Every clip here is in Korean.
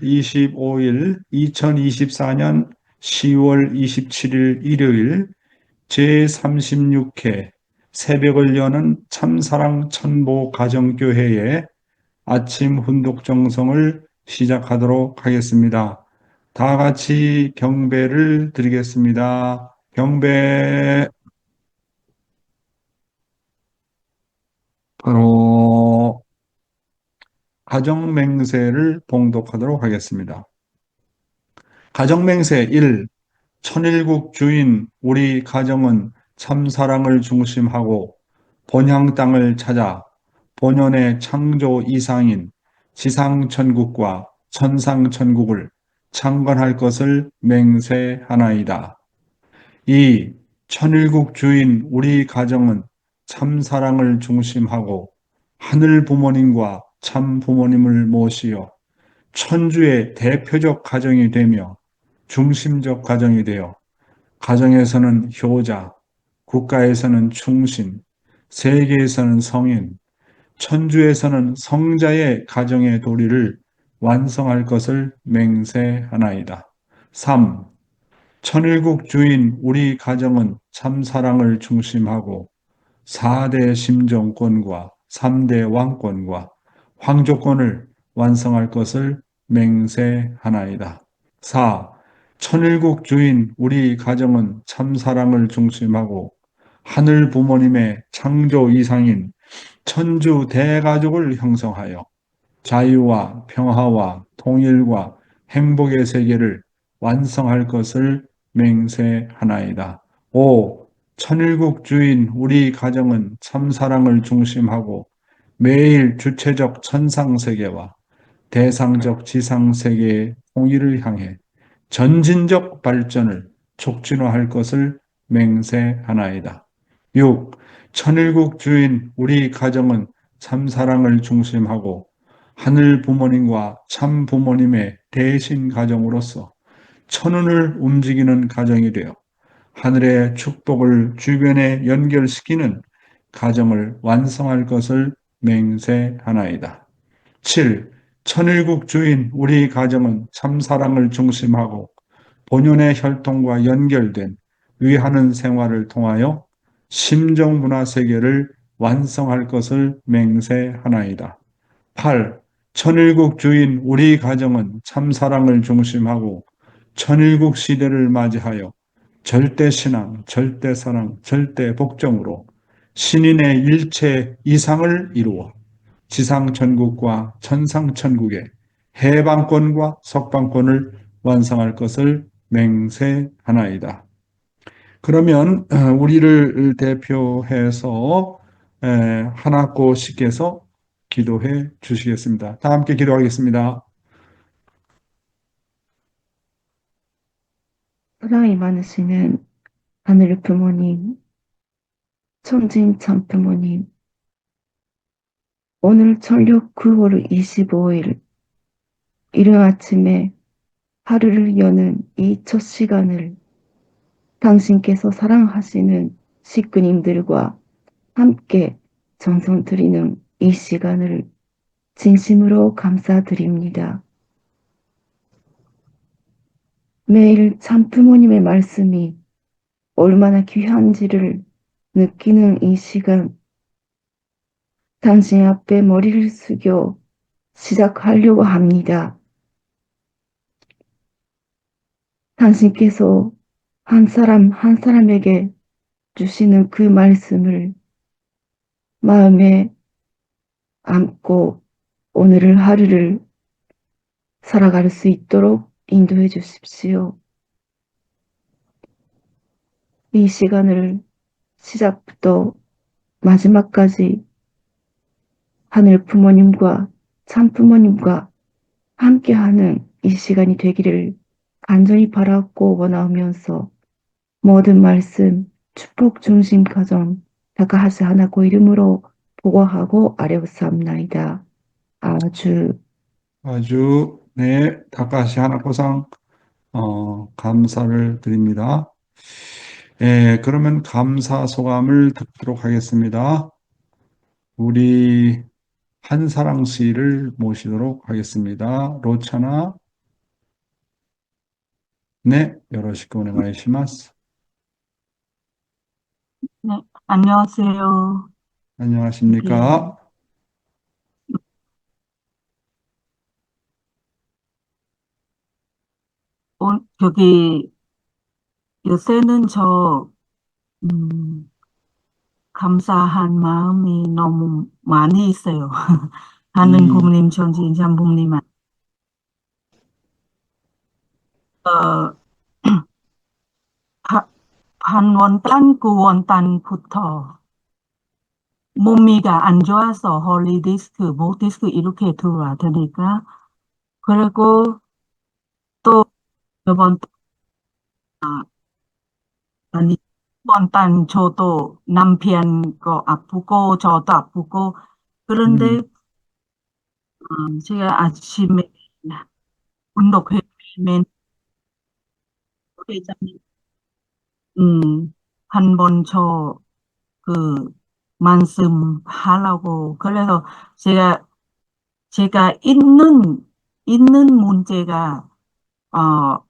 25일 2024년 10월 27일 일요일 제36회 새벽을 여는 참사랑 천보 가정교회의 아침 훈독 정성을 시작하도록 하겠습니다. 다 같이 경배를 드리겠습니다. 경배. 바로 가정맹세를 봉독하도록 하겠습니다. 가정맹세 1. 천일국 주인 우리 가정은 참사랑을 중심하고 본향 땅을 찾아 본연의 창조 이상인 지상천국과 천상천국을 창건할 것을 맹세하나이다. 2. 천일국 주인 우리 가정은 참사랑을 중심하고 하늘 부모님과 참 부모님을 모시어 천주의 대표적 가정이 되며 중심적 가정이 되어 가정에서는 효자, 국가에서는 충신, 세계에서는 성인, 천주에서는 성자의 가정의 도리를 완성할 것을 맹세하나이다. 3. 천일국 주인 우리 가정은 참사랑을 중심하고 4대 심정권과 3대 왕권과 황조권을 완성할 것을 맹세하나이다. 4. 천일국 주인 우리 가정은 참사랑을 중심하고 하늘 부모님의 창조 이상인 천주 대가족을 형성하여 자유와 평화와 통일과 행복의 세계를 완성할 것을 맹세하나이다. 5. 천일국 주인 우리 가정은 참사랑을 중심하고 매일 주체적 천상세계와 대상적 지상세계의 통일을 향해 전진적 발전을 촉진화할 것을 맹세하나이다. 6. 천일국 주인 우리 가정은 참사랑을 중심하고 하늘 부모님과 참 부모님의 대신 가정으로서 천운을 움직이는 가정이 되어 하늘의 축복을 주변에 연결시키는 가정을 완성할 것을 맹세하나이다. 7. 천일국 주인 우리 가정은 참사랑을 중심하고 본연의 혈통과 연결된 위하는 생활을 통하여 심정문화 세계를 완성할 것을 맹세하나이다. 8. 천일국 주인 우리 가정은 참사랑을 중심하고 천일국 시대를 맞이하여 절대신앙, 절대사랑, 절대복종으로 신인의 일체 이상을 이루어 지상천국과 천상천국의 해방권과 석방권을 완성할 것을 맹세하나이다. 그러면 우리를 대표해서 하나꼬 씨께서 기도해 주시겠습니다. 다 함께 기도하겠습니다. 사랑이 많으시는 하늘 부모님, 천진 참 부모님, 오늘 철력 9월 25일 이른 아침에 하루를 여는 이 첫 시간을 당신께서 사랑하시는 식구님들과 함께 정성 드리는 이 시간을 진심으로 감사드립니다. 매일 참 부모님의 말씀이 얼마나 귀한지를 느끼는 이 시간, 당신 앞에 머리를 숙여 시작하려고 합니다. 당신께서 한 사람 한 사람에게 주시는 그 말씀을 마음에 안고 오늘을 하루를 살아갈 수 있도록 인도해 주십시오. 이 시간을 시작부터 마지막까지 하늘 부모님과 참 부모님과 함께하는 이 시간이 되기를 간절히 바라고 원하면서 모든 말씀 축복 중심 가정 다가하시 하나고 이름으로 보고하고 아뢰옵사옵나이다. 아주 아주 네, 다카시 하나코상 감사를 드립니다. 그러면 감사 소감을 듣도록 하겠습니다. 우리 한사랑 씨를 모시도록 하겠습니다. 로차나. 네, 요러시くお願いします。네, 안녕하세요. 예, 안녕하십니까? 저기, 요새는 음, 감사한 마음이 너무 많이 있어요. 하는 음, 부모님, 전지 장부님, 어, 반원단, 구원단부터 몸이가 안 좋아서 홀리디스크, 목디스크 이렇게 들어왔으니까, 그리고 또 이번, 아니, 원단 저도 남편 거 아프고, 저도 아프고, 그런데 음, 제가 아침에 운동회면 회장님 한 번 그 말씀하라고 그래서 제가 제가 있는 문제가 어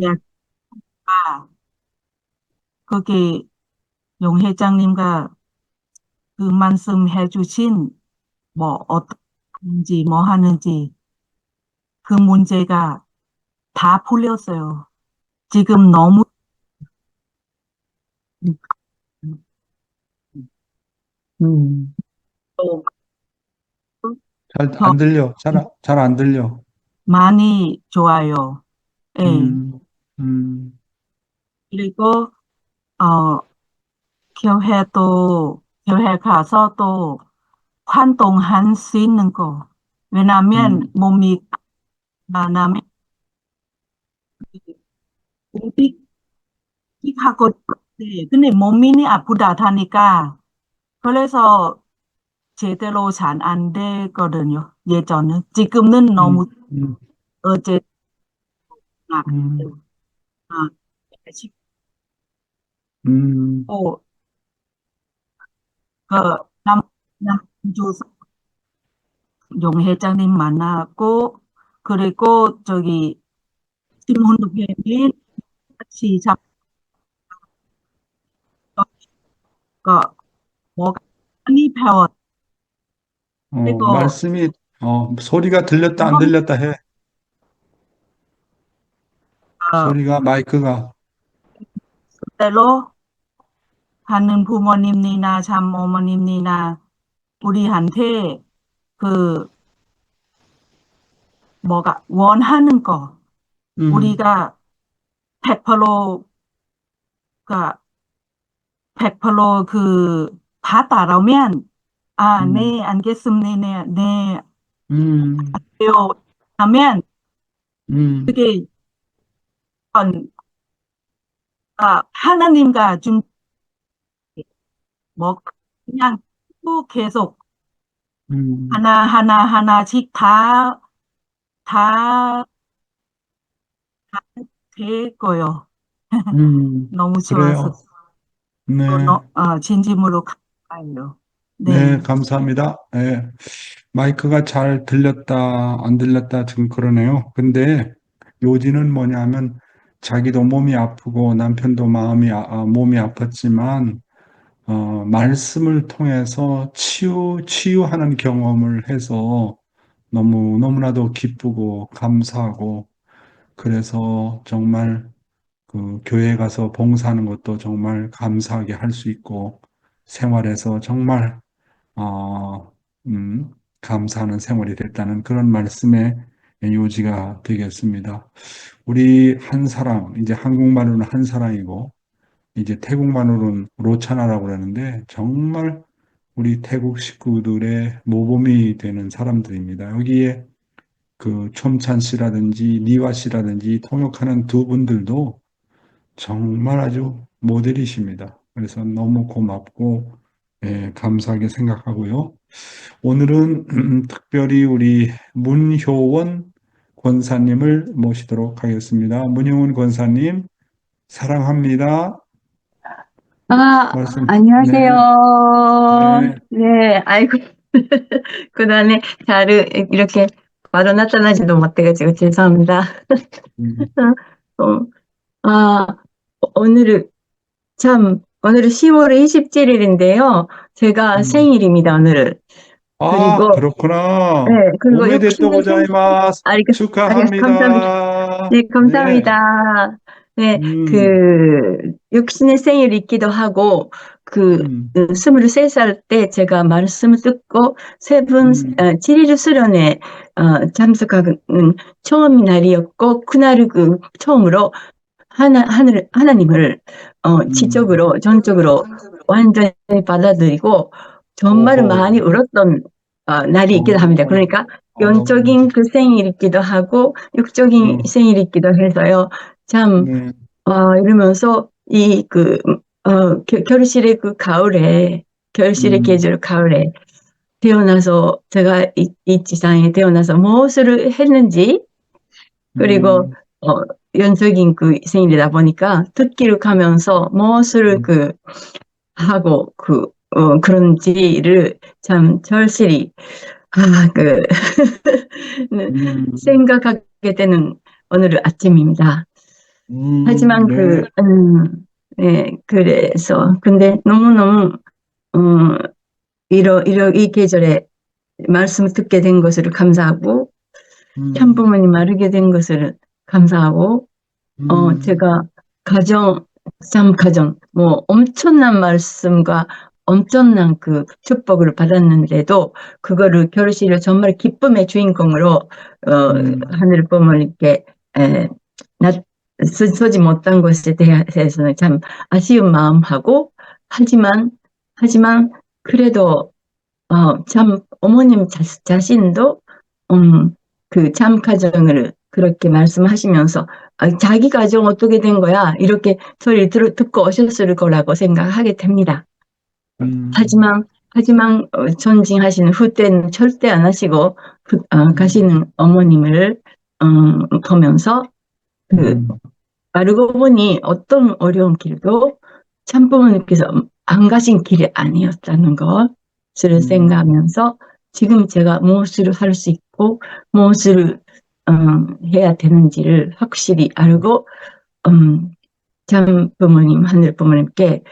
약간 그게 용 회장님과 그 말씀해 주신 뭐 어떤지 뭐 하는지 그 문제가 다 풀렸어요. 지금 너무 음, 또 잘 더 안 들려. 잘 안 들려. 많이 좋아요. 예. 음, 음, 그리고 어 교회 가서 또 활동할 수 있는 거. 왜냐면 음, 몸이 나면 움직이고 네. 근데 몸이 아프다 하니까 그래서 제대로 잘 안 되거든요. 예전은 지금은 음, 너무 음, 어제 막 음, 아, 음, 어, 그 남, 남주 용 회장님 만나고 그리고 저기 팀원도 뵈면 같이 잡고 뭐가 많이 배웠 그리고 말씀이, 소리가 들렸다 안 그런 들렸다 해. 소리가, 마이크가, 대로 하는 부모님이나 장모님이나 우리한테 그 뭐가 원하는 거 음, 우리가 100%가 100%다 따르면 음, 네, 알겠습니다. 네, 음, 요 하면 음, 그게 하나님과 좀 뭐 그냥 또 계속 음, 하나씩 다 될 거요. 너무 좋아서 그래요. 네, 진심으로 감사해요. 네, 네. 감사합니다. 네. 마이크가 잘 들렸다, 안 들렸다, 지금 그러네요. 근데 요지는 뭐냐면 자기도 몸이 아프고 남편도 몸이 아팠지만, 말씀을 통해서 치유하는 경험을 해서 너무나도 기쁘고 감사하고, 그래서 정말 그 교회 가서 봉사하는 것도 정말 감사하게 할 수 있고, 생활에서 정말 어, 감사하는 생활이 됐다는 그런 말씀의 요지가 되겠습니다. 우리 한 사랑, 이제 한국말로는 한 사랑이고, 이제 태국말로는 로차나라고 그러는데, 정말 우리 태국 식구들의 모범이 되는 사람들입니다. 여기에 그 촘찬 씨라든지 니와 씨라든지 통역하는 두 분들도 정말 아주 모델이십니다. 그래서 너무 고맙고, 감사하게 생각하고요. 오늘은 특별히 우리 문효원 권사님을 모시도록 하겠습니다. 문효원 권사님, 사랑합니다. 네, 안녕하세요. 네, 네, 아이고, 그다음에 이렇게 말은 나타나지도 못해가지고 죄송합니다. 음, 어, 아, 오늘은 오늘은 10월 27일인데요. 제가 음. 생일입니다, 오늘. 아, 그리고, 네, 그렇구나. 그리고 60년 오메데또 고자이마스. 감사합니다. 축하합니다. 네, 네. 감사합니다. 네, 음, 60년 생일이기도 하고, 음, 23살 때 제가 말씀을 듣고 음, 지리주 수련회, 참석하는 처음 날이었고, 그날 처음으로 하나님을, 음. 지적으로, 전적으로 완전히 받아들이고, 정말 많이 오호. 울었던, 날이 있기도 합니다. 어, 그러니까, 어, 영적인 그 생일이기도 하고, 육적인 어, 생일이기도 해서요. 참, 네. 이러면서 결실의 그 가을에, 결실의 음, 계절 가을에 태어나서, 제가 이 지상에 태어나서 무엇을 했는지, 그리고, 음, 어, 연속인 그 생일이다 보니까 듣기를 가면서 무엇을 음, 하고, 그런지를 참 절실히, 아, 그, 음, 생각하게 되는 오늘 아침입니다. 하지만 네. 네, 그래서, 근데 너무너무, 어, 이 계절에 말씀을 듣게 된 것을 감사하고, 음, 참부모님 마르게 된 것을 감사하고, 음, 제가 뭐 엄청난 말씀과 엄청난 그 축복을 받았는데도, 그거를 결실을 정말 기쁨의 주인공으로, 음, 하늘 부모님께, 에, 쓰지 못한 것에 대해서는 참 아쉬운 마음하고, 하지만, 그래도, 참, 어머님 자신도, 그 참 가정을 그렇게 말씀하시면서, 자기 가정 어떻게 된 거야? 이렇게 소리를 듣고 오셨을 거라고 생각하게 됩니다. 음, 하지만, 존칭하시는 후대는 절대 안 하시고, 음, 가시는 어머님을, 보면서, 그, 음, 알고 보니 어떤 어려운 길도 참부모님께서 안 가신 길이 아니었다는 것을 음, 생각하면서, 지금 제가 무엇을 할 수 있고 무엇을 해야 되는지를 확실히 알고, 음, 참부모님, 하늘부모님께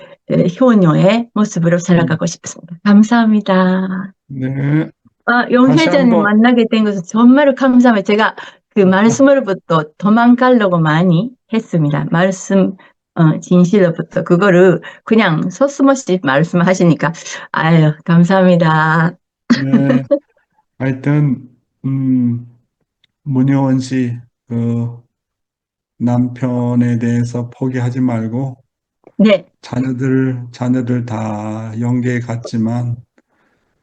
효녀의 모습으로 음. 살아가고 싶습니다. 감사합니다. 네. 다시 용회자님 한번, 만나게 된 것은 정말 감사해요. 제가 그 말씀으로부터 도망가려고 많이 했습니다. 진실로부터. 그거를 그냥 서슴없이 말씀하시니까, 아유, 감사합니다. 네. 하여튼, 문효원 씨, 그, 남편에 대해서 포기하지 말고, 네, 자녀들 다 영계에 갔지만,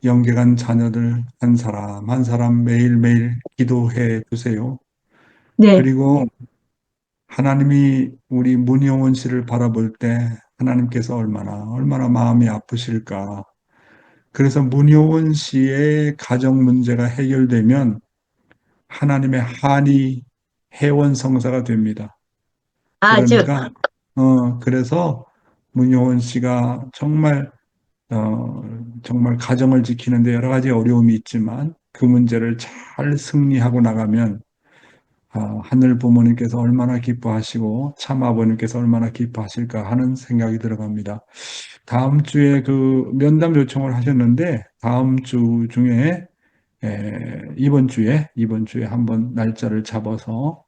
영계 간 자녀들 한 사람, 한 사람 매일매일 기도해 주세요. 네. 그리고 하나님이 우리 문효원 씨를 바라볼 때 하나님께서 얼마나 마음이 아프실까. 그래서 문효원 씨의 가정 문제가 해결되면 하나님의 한이 해원 성사가 됩니다. 아주, 그러니까, 그래서 문효원 씨가 어, 정말 가정을 지키는데 여러 가지 어려움이 있지만 그 문제를 잘 승리하고 나가면 하늘 부모님께서 얼마나 기뻐하시고 참 아버님께서 얼마나 기뻐하실까 하는 생각이 들어갑니다. 다음 주에 그 면담 요청을 하셨는데 다음 주 중에 이번 주에 한번 날짜를 잡아서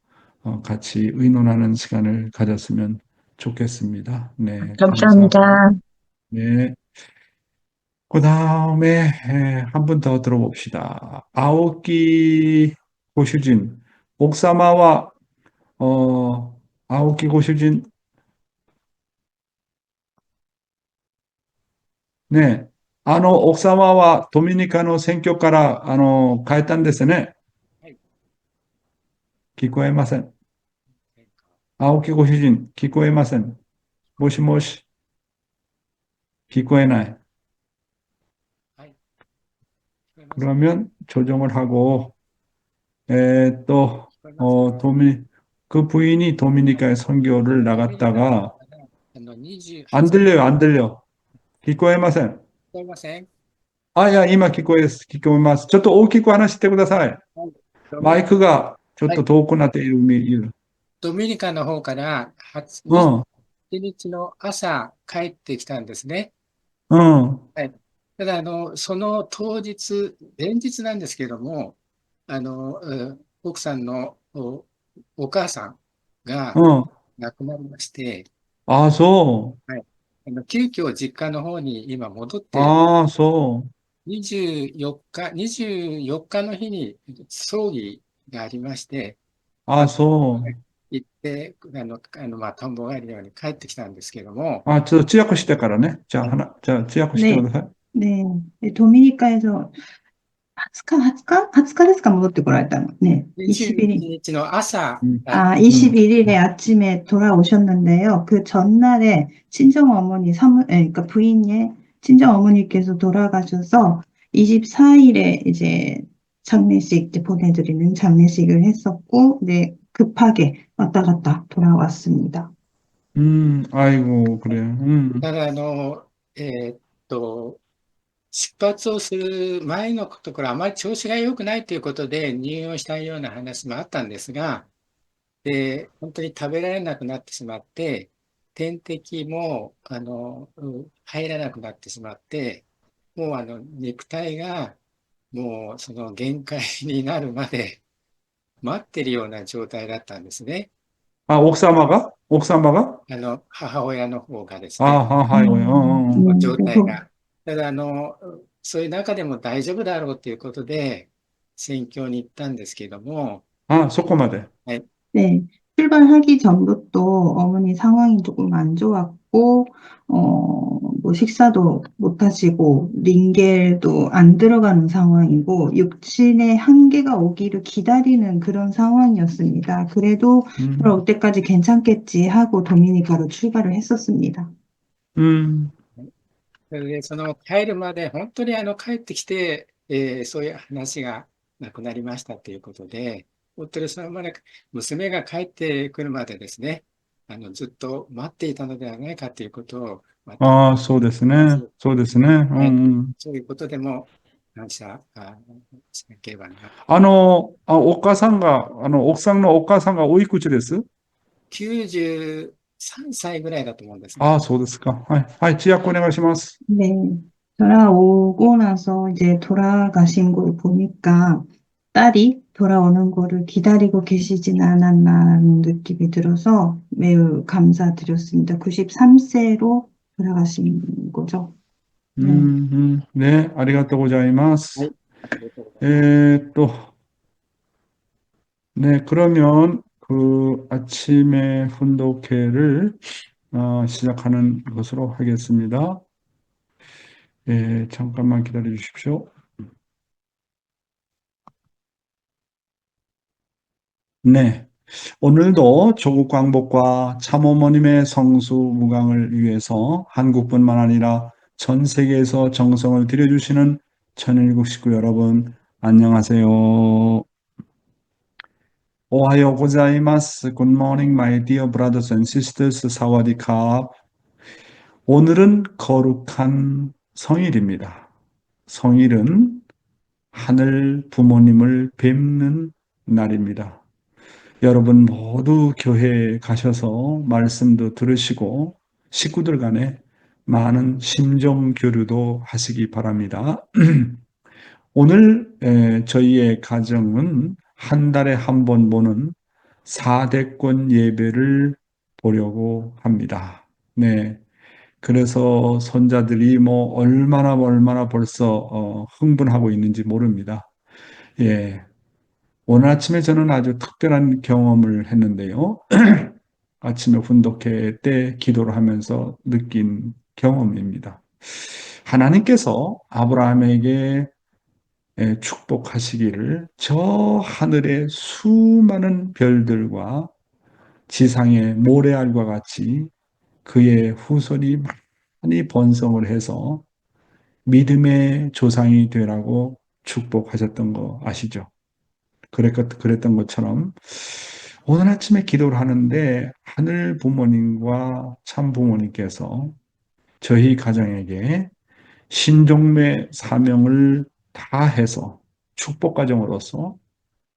같이 의논하는 시간을 가졌으면 좋겠습니다. 네, 감사합니다. 감사합니다. 네. 그 다음에 한 분 더 들어봅시다. 아오키 고슈진, 옥사마와 아오키 고슈진, 네, 옥사마와 도미니카노選挙から帰ったんですね。聞こえません。青木ご主人、聞こえません。もしもし、聞こえない。그러면 조정을 하고, 그 부인이 도미니카에 선교를 나갔다가, 안 들려요, 안 들려. 聞こえません。야, 이마 聞こえます。ちょっと大きく話してください。マイクがちょっと遠くなっている。ドミニカの方から어, 21日の朝帰ってきたんですね。 어, はい。ただ、その当日、前日なんですけども、奥さんのお母さんが 어. 亡くなりまして、 아, 소. はい。急遽実家の方に今戻って、 아, 소. 24日の日に葬儀がありまして、 아, 소. 行って、田んぼ帰りのように帰ってきたんですけども、 아, 저 찌약고 시대 까라네. 자, はい。 하나, 자, 찌약고 시대 네, 보세요. 네. 도미니카에서 20日ですか戻ってこられたのね。21 21일. 日の朝、아, 21일에 아침에 돌아오셨는데요. 그 전날에 그러니까 부인의 친정 어머니께서 돌아가셔서 24일에 이제 장례식 이제 보내드리는 장례식을 했었고, 네, 급하게 왔다 갔다 돌아왔습니다. 아이고, 그래. ただ、えーっと、出発をする前のところ、あまり調子が良くないということで入院をしたような話もあったんですが、本当に食べられなくなってしまって、点滴も入らなくなってしまって、もう肉体がもうその限界になるまで待ってるような状態だったんですね。 아, 옥사마가? 옥사마가? 母親の方がです 아, ね、 아, 아이고, 어. 状態が。ただそういう中でも大丈夫だろうということで、宣教に行ったんですけども、 아, 속고마대. はい。 네, 출발하기 전부터 어머니 상황이 조금 안 좋았고, 뭐 식사도 못 하시고, 링겔도 안 들어가는 상황이고, 육신의 한계가 오기를 기다리는 그런 상황이었습니다. 그래도 돌아올 때까지 괜찮겠지 하고 도미니카로 출발을 했었습니다. それで、帰るまで、本当に帰ってきて、そういう話がなくなりましたということで、本当にそのまで娘が帰ってくるまでですね、ずっと待っていたのではないかということを、また、 아, そうですね. 음. そういうことでも感謝しなければな。옥상の 옥가상가 오이쿠치です? 93歳ぐらいだと思うんですが、 아, そうですか. 하이, 지약お願いします. 네, 돌아오고 나서 이제 돌아가신 걸 보니까 딸이 돌아오는 거를 기다리고 계시진 않았나라는 느낌이 들어서 매우 감사드렸습니다. 93세로 돌아가신 거죠. 네. 네, 아리가또 はい。 고자이마스. ありがとうございます。 또, 네, 그러면 그 아침의 훈독회를 시작하는 것으로 하겠습니다. 잠깐만 기다려 주십시오. 네, 오늘도 조국 광복과 참어머님의 성수 무강을 위해서 한국뿐만 아니라 전 세계에서 정성을 들여주시는 천일국 식구 여러분, 안녕하세요. 오하요 고자이마스. Good morning, my dear brothers and sisters. 사와디캅. 오늘은 거룩한 성일입니다. 성일은 하늘 부모님을 뵙는 날입니다. 여러분 모두 교회에 가셔서 말씀도 들으시고 식구들 간에 많은 심정 교류도 하시기 바랍니다. 오늘 저희의 가정은 한 달에 한 번 보는 4대권 예배를 보려고 합니다. 네. 그래서 손자들이 뭐 얼마나 벌써 흥분하고 있는지 모릅니다. 예. 오늘 아침에 저는 아주 특별한 경험을 했는데요. 아침에 훈독회 때 기도를 하면서 느낀 경험입니다. 하나님께서 아브라함에게 축복하시기를 저 하늘의 수많은 별들과 지상의 모래알과 같이 그의 후손이 많이 번성을 해서 믿음의 조상이 되라고 축복하셨던 거 아시죠? 그랬던 것처럼 오늘 아침에 기도를 하는데 하늘 부모님과 참 부모님께서 저희 가정에게 신종매 사명을 다해서 축복 가정으로서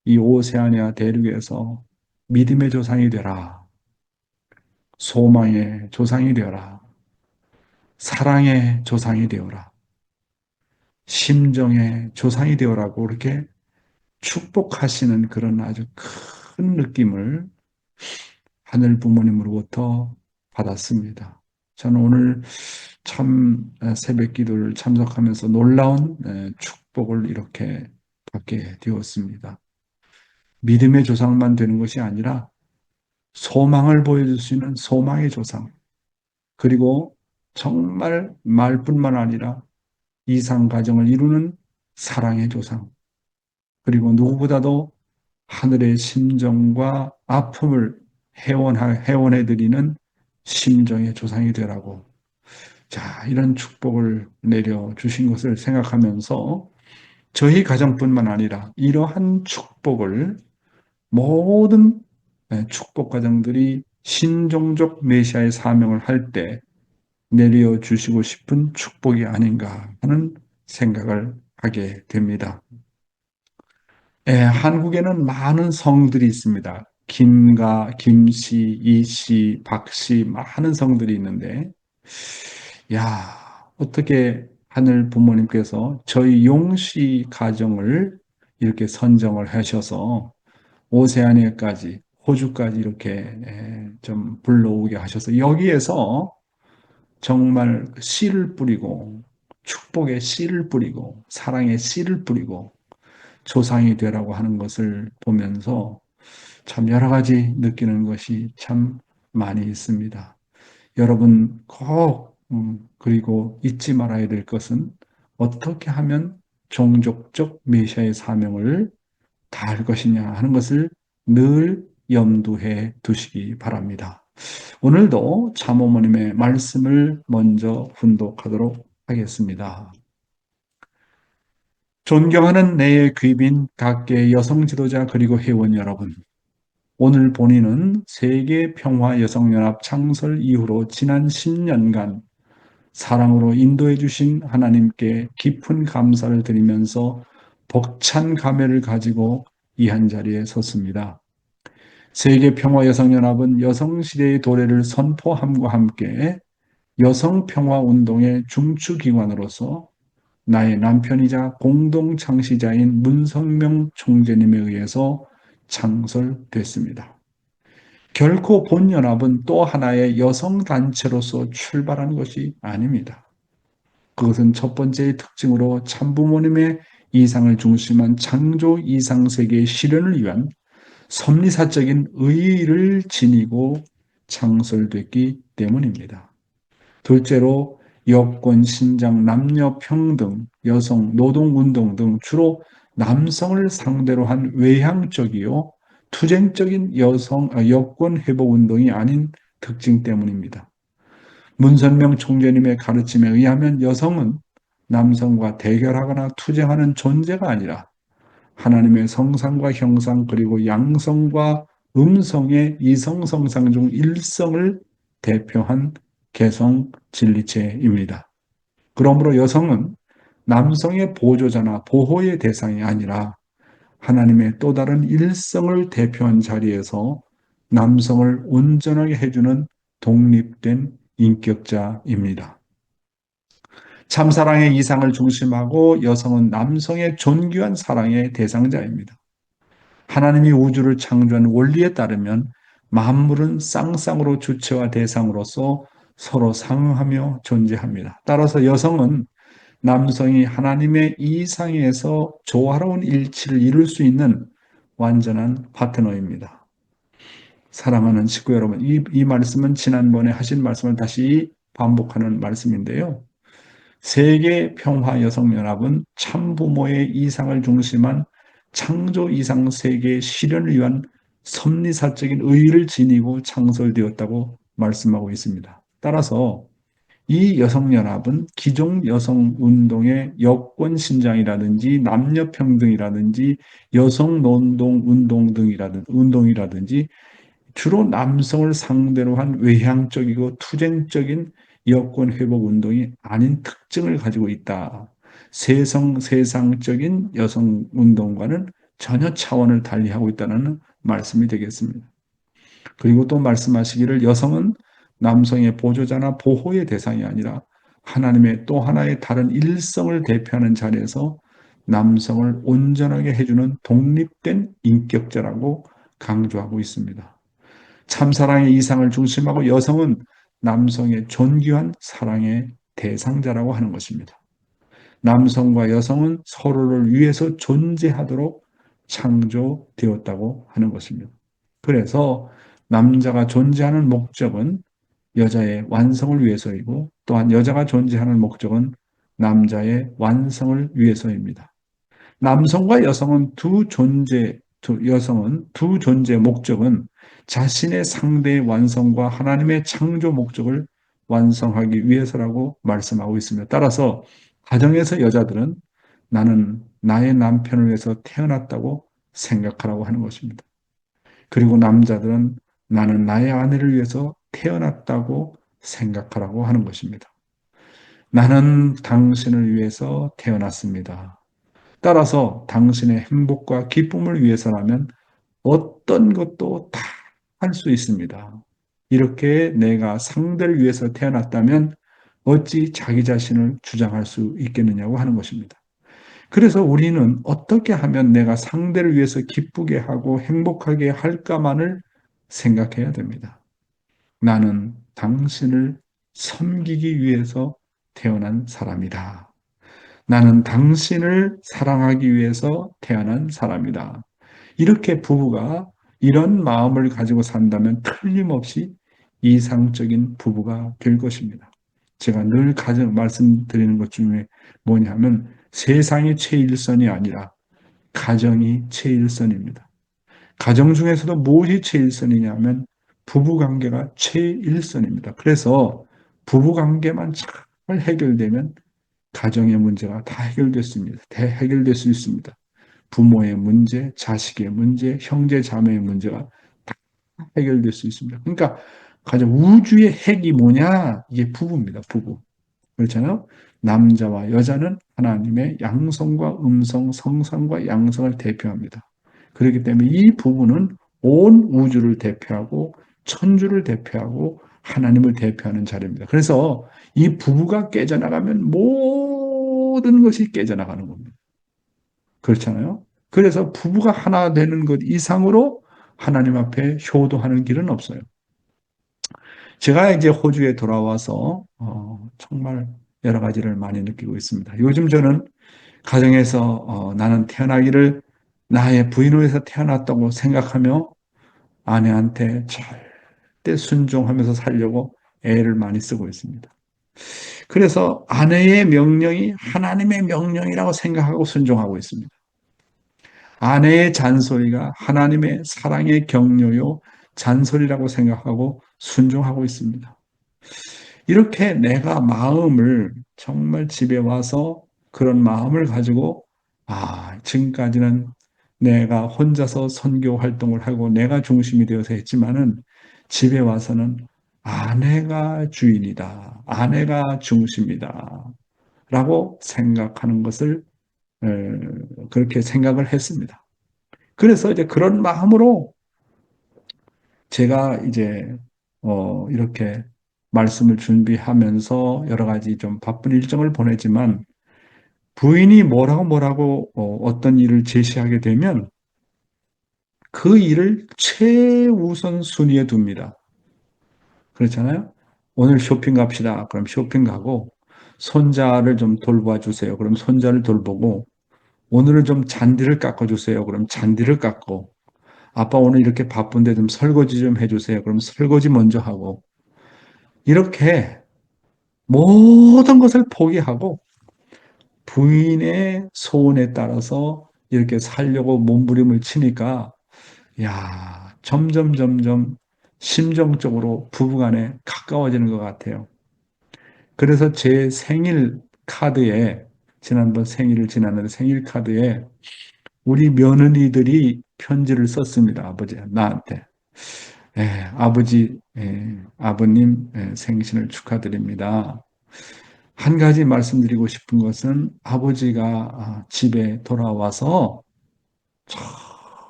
이 오세아니아 대륙에서 믿음의 조상이 되라. 소망의 조상이 되어라. 사랑의 조상이 되어라. 심정의 조상이 되어라고 그렇게 축복하시는 그런 아주 큰 느낌을 하늘 부모님으로부터 받았습니다. 저는 오늘 참 새벽 기도를 참석하면서 놀라운 축복을 이렇게 받게 되었습니다. 믿음의 조상만 되는 것이 아니라 소망을 보여줄 수 있는 소망의 조상, 그리고 정말 말뿐만 아니라 이상 가정을 이루는 사랑의 조상, 그리고 누구보다도 하늘의 심정과 아픔을 해원해드리는 심정의 조상이 되라고, 자, 이런 축복을 내려주신 것을 생각하면서 저희 가정뿐만 아니라 이러한 축복을 모든 축복 가정들이 신종족 메시아의 사명을 할 때 내려주시고 싶은 축복이 아닌가 하는 생각을 하게 됩니다. 한국에는 많은 성들이 있습니다. 김씨, 이씨, 박씨, 많은 성들이 있는데, 야, 어떻게 하늘 부모님께서 저희 용씨 가정을 이렇게 선정을 하셔서 오세아니아까지, 호주까지 이렇게 좀 불러오게 하셔서 여기에서 정말 씨를 뿌리고 축복의 씨를 뿌리고 사랑의 씨를 뿌리고 조상이 되라고 하는 것을 보면서 참 여러 가지 느끼는 것이 참 많이 있습니다. 여러분 꼭 그리고 잊지 말아야 될 것은 어떻게 하면 종족적 메시아의 사명을 다할 것이냐 하는 것을 늘 염두해 두시기 바랍니다. 오늘도 참어머님의 말씀을 먼저 훈독하도록 하겠습니다. 존경하는 내의 귀빈 각계 여성 지도자 그리고 회원 여러분, 오늘 본인은 세계평화여성연합 창설 이후로 지난 10년간 사랑으로 인도해 주신 하나님께 깊은 감사를 드리면서 벅찬 감회를 가지고 이 한 자리에 섰습니다. 세계평화여성연합은 여성시대의 도래를 선포함과 함께 여성평화운동의 중추기관으로서 나의 남편이자 공동창시자인 문성명 총재님에 의해서 창설됐습니다. 결코 본연합은 또 하나의 여성단체로서 출발한 것이 아닙니다. 그것은 첫 번째의 특징으로 참부모님의 이상을 중심한 창조 이상세계의 실현을 위한 섭리사적인 의의를 지니고 창설됐기 때문입니다. 둘째로 여권, 신장, 남녀 평등, 여성, 노동운동 등 주로 남성을 상대로 한 외향적이요 투쟁적인 여권 회복 운동이 아닌 특징 때문입니다. 문선명 총재님의 가르침에 의하면 여성은 남성과 대결하거나 투쟁하는 존재가 아니라 하나님의 성상과 형상 그리고 양성과 음성의 이성성상 중 일성을 대표한 개성 진리체입니다. 그러므로 여성은 남성의 보조자나 보호의 대상이 아니라 하나님의 또 다른 일성을 대표한 자리에서 남성을 온전하게 해주는 독립된 인격자입니다. 참사랑의 이상을 중심하고 여성은 남성의 존귀한 사랑의 대상자입니다. 하나님이 우주를 창조한 원리에 따르면 만물은 쌍쌍으로 주체와 대상으로서 서로 상응하며 존재합니다. 따라서 여성은 남성이 하나님의 이상에서 조화로운 일치를 이룰 수 있는 완전한 파트너입니다. 사랑하는 식구 여러분, 이 말씀은 지난번에 하신 말씀을 다시 반복하는 말씀인데요. 세계평화여성연합은 참부모의 이상을 중심한 창조 이상 세계의 실현을 위한 섭리사적인 의의를 지니고 창설되었다고 말씀하고 있습니다. 따라서 이 여성연합은 기존 여성운동의 여권신장이라든지 남녀평등이라든지 여성노동운동 운동이라든지 주로 남성을 상대로 한 외향적이고 투쟁적인 여권 회복 운동이 아닌 특징을 가지고 있다. 세상적인 여성 운동과는 전혀 차원을 달리하고 있다는 말씀이 되겠습니다. 그리고 또 말씀하시기를 여성은 남성의 보조자나 보호의 대상이 아니라 하나님의 또 하나의 다른 일성을 대표하는 자리에서 남성을 온전하게 해주는 독립된 인격자라고 강조하고 있습니다. 참사랑의 이상을 중심하고 여성은 남성의 존귀한 사랑의 대상자라고 하는 것입니다. 남성과 여성은 서로를 위해서 존재하도록 창조되었다고 하는 것입니다. 그래서 남자가 존재하는 목적은 여자의 완성을 위해서이고 또한 여자가 존재하는 목적은 남자의 완성을 위해서입니다. 남성과 여성은 여성은 두 존재의 목적은 자신의 상대의 완성과 하나님의 창조 목적을 완성하기 위해서라고 말씀하고 있습니다. 따라서 가정에서 여자들은 나는 나의 남편을 위해서 태어났다고 생각하라고 하는 것입니다. 그리고 남자들은 나는 나의 아내를 위해서 태어났다고 생각하라고 하는 것입니다. 나는 당신을 위해서 태어났습니다. 따라서 당신의 행복과 기쁨을 위해서라면 어떤 것도 다 할 수 있습니다. 이렇게 내가 상대를 위해서 태어났다면 어찌 자기 자신을 주장할 수 있겠느냐고 하는 것입니다. 그래서 우리는 어떻게 하면 내가 상대를 위해서 기쁘게 하고 행복하게 할까만을 생각해야 됩니다. 나는 당신을 섬기기 위해서 태어난 사람이다. 나는 당신을 사랑하기 위해서 태어난 사람이다. 이렇게 부부가 이런 마음을 가지고 산다면 틀림없이 이상적인 부부가 될 것입니다. 제가 늘 말씀드리는 것 중에 뭐냐면 세상이 최일선이 아니라 가정이 최일선입니다. 가정 중에서도 무엇이 최일선이냐면 부부관계가 최일선입니다. 그래서 부부관계만 잘 해결되면 가정의 문제가 다 해결됐습니다. 해결될 수 있습니다. 부모의 문제, 자식의 문제, 형제 자매의 문제가 다 해결될 수 있습니다. 그러니까 가장 우주의 핵이 뭐냐? 이게 부부입니다. 부부. 그렇잖아요. 남자와 여자는 하나님의 양성과 음성, 성성과 양성을 대표합니다. 그렇기 때문에 이 부부는 온 우주를 대표하고 천주를 대표하고 하나님을 대표하는 자리입니다. 그래서 이 부부가 깨져나가면 모든 것이 깨져나가는 겁니다. 그렇잖아요. 그래서 부부가 하나 되는 것 이상으로 하나님 앞에 효도하는 길은 없어요. 제가 이제 호주에 돌아와서 정말 여러 가지를 많이 느끼고 있습니다. 요즘 저는 가정에서 나는 태어나기를 나의 부인을 위해서 태어났다고 생각하며 아내한테 절대 순종하면서 살려고 애를 많이 쓰고 있습니다. 그래서 아내의 명령이 하나님의 명령이라고 생각하고 순종하고 있습니다. 아내의 잔소리가 하나님의 사랑의 격려요 잔소리라고 생각하고 순종하고 있습니다. 이렇게 내가 마음을 정말 집에 와서 그런 마음을 가지고 지금까지는 내가 혼자서 선교 활동을 하고 내가 중심이 되어서 했지만은 집에 와서는 아내가 주인이다. 아내가 중심이다. 라고 생각하는 것을 그렇게 생각을 했습니다. 그래서 이제 그런 마음으로 제가 이제 이렇게 말씀을 준비하면서 여러 가지 좀 바쁜 일정을 보내지만 부인이 뭐라고 어떤 일을 제시하게 되면 그 일을 최우선 순위에 둡니다. 그렇잖아요. 오늘 쇼핑 갑시다. 그럼 쇼핑 가고 손자를 좀 돌봐 주세요. 그럼 손자를 돌보고 오늘은 좀 잔디를 깎아주세요. 그럼 잔디를 깎고 아빠 오늘 이렇게 바쁜데 좀 설거지 좀 해주세요. 그럼 설거지 먼저 하고 이렇게 모든 것을 포기하고 부인의 소원에 따라서 이렇게 살려고 몸부림을 치니까 점점 심정적으로 부부간에 가까워지는 것 같아요. 그래서 제 생일 카드에 지난번 생일을 지났는데 생일 카드에 우리 며느리들이 편지를 썼습니다. 아버지 나한테. 아버님 생신을 축하드립니다. 한 가지 말씀드리고 싶은 것은 아버지가 집에 돌아와서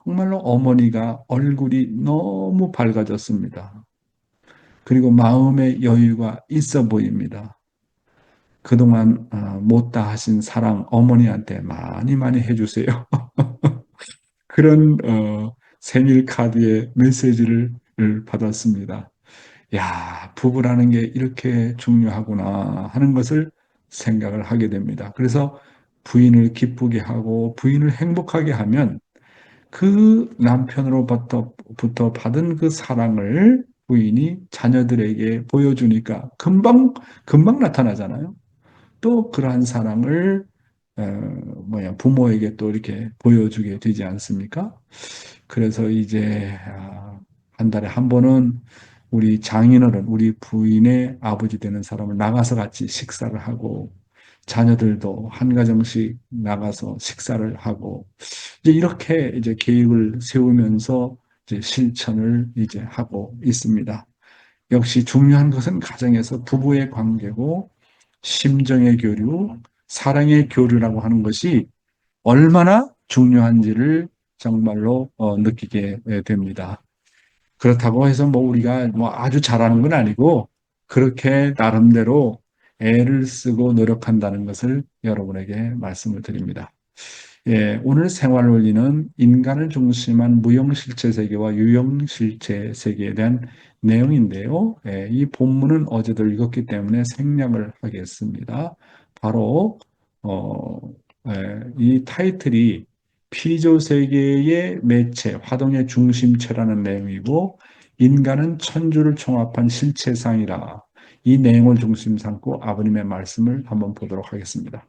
정말로 어머니가 얼굴이 너무 밝아졌습니다. 그리고 마음의 여유가 있어 보입니다. 그동안 못다 하신 사랑 어머니한테 많이 많이 해주세요. 그런 생일 카드의 메시지를 받았습니다. 야, 부부라는 게 이렇게 중요하구나 하는 것을 생각을 하게 됩니다. 그래서 부인을 기쁘게 하고 부인을 행복하게 하면 그 남편으로부터 받은 그 사랑을 부인이 자녀들에게 보여주니까 금방 나타나잖아요. 또 그러한 사랑을 부모에게 또 이렇게 보여주게 되지 않습니까? 그래서 이제 한 달에 한 번은 우리 장인어른, 우리 부인의 아버지 되는 사람을 나가서 같이 식사를 하고 자녀들도 한 가정씩 나가서 식사를 하고 이제 이렇게 이제 계획을 세우면서 이제 실천을 이제 하고 있습니다. 역시 중요한 것은 가정에서 부부의 관계고 심정의 교류, 사랑의 교류라고 하는 것이 얼마나 중요한지를 정말로 느끼게 됩니다. 그렇다고 해서 뭐 우리가 뭐 아주 잘하는 건 아니고 그렇게 나름대로 애를 쓰고 노력한다는 것을 여러분에게 말씀을 드립니다. 예, 오늘 생활 원리는 인간을 중심한 무형실체 세계와 유형실체 세계에 대한 내용인데요. 예, 이 본문은 어제도 읽었기 때문에 생략을 하겠습니다. 바로 이 타이틀이 피조 세계의 매체, 화동의 중심체라는 내용이고 인간은 천주를 총합한 실체상이라 이 내용을 중심 삼고 아버님의 말씀을 한번 보도록 하겠습니다.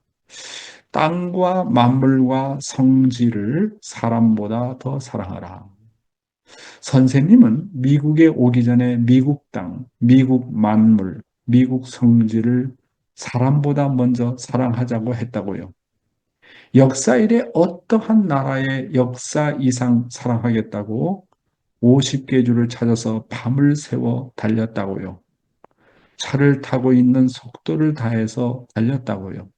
땅과 만물과 성질을 사람보다 더 사랑하라. 선생님은 미국에 오기 전에 미국 땅, 미국 만물, 미국 성질을 사람보다 먼저 사랑하자고 했다고요. 역사 이래 어떠한 나라의 역사 이상 사랑하겠다고 50개 주를 찾아서 밤을 새워 달렸다고요. 차를 타고 있는 속도를 다해서 달렸다고요.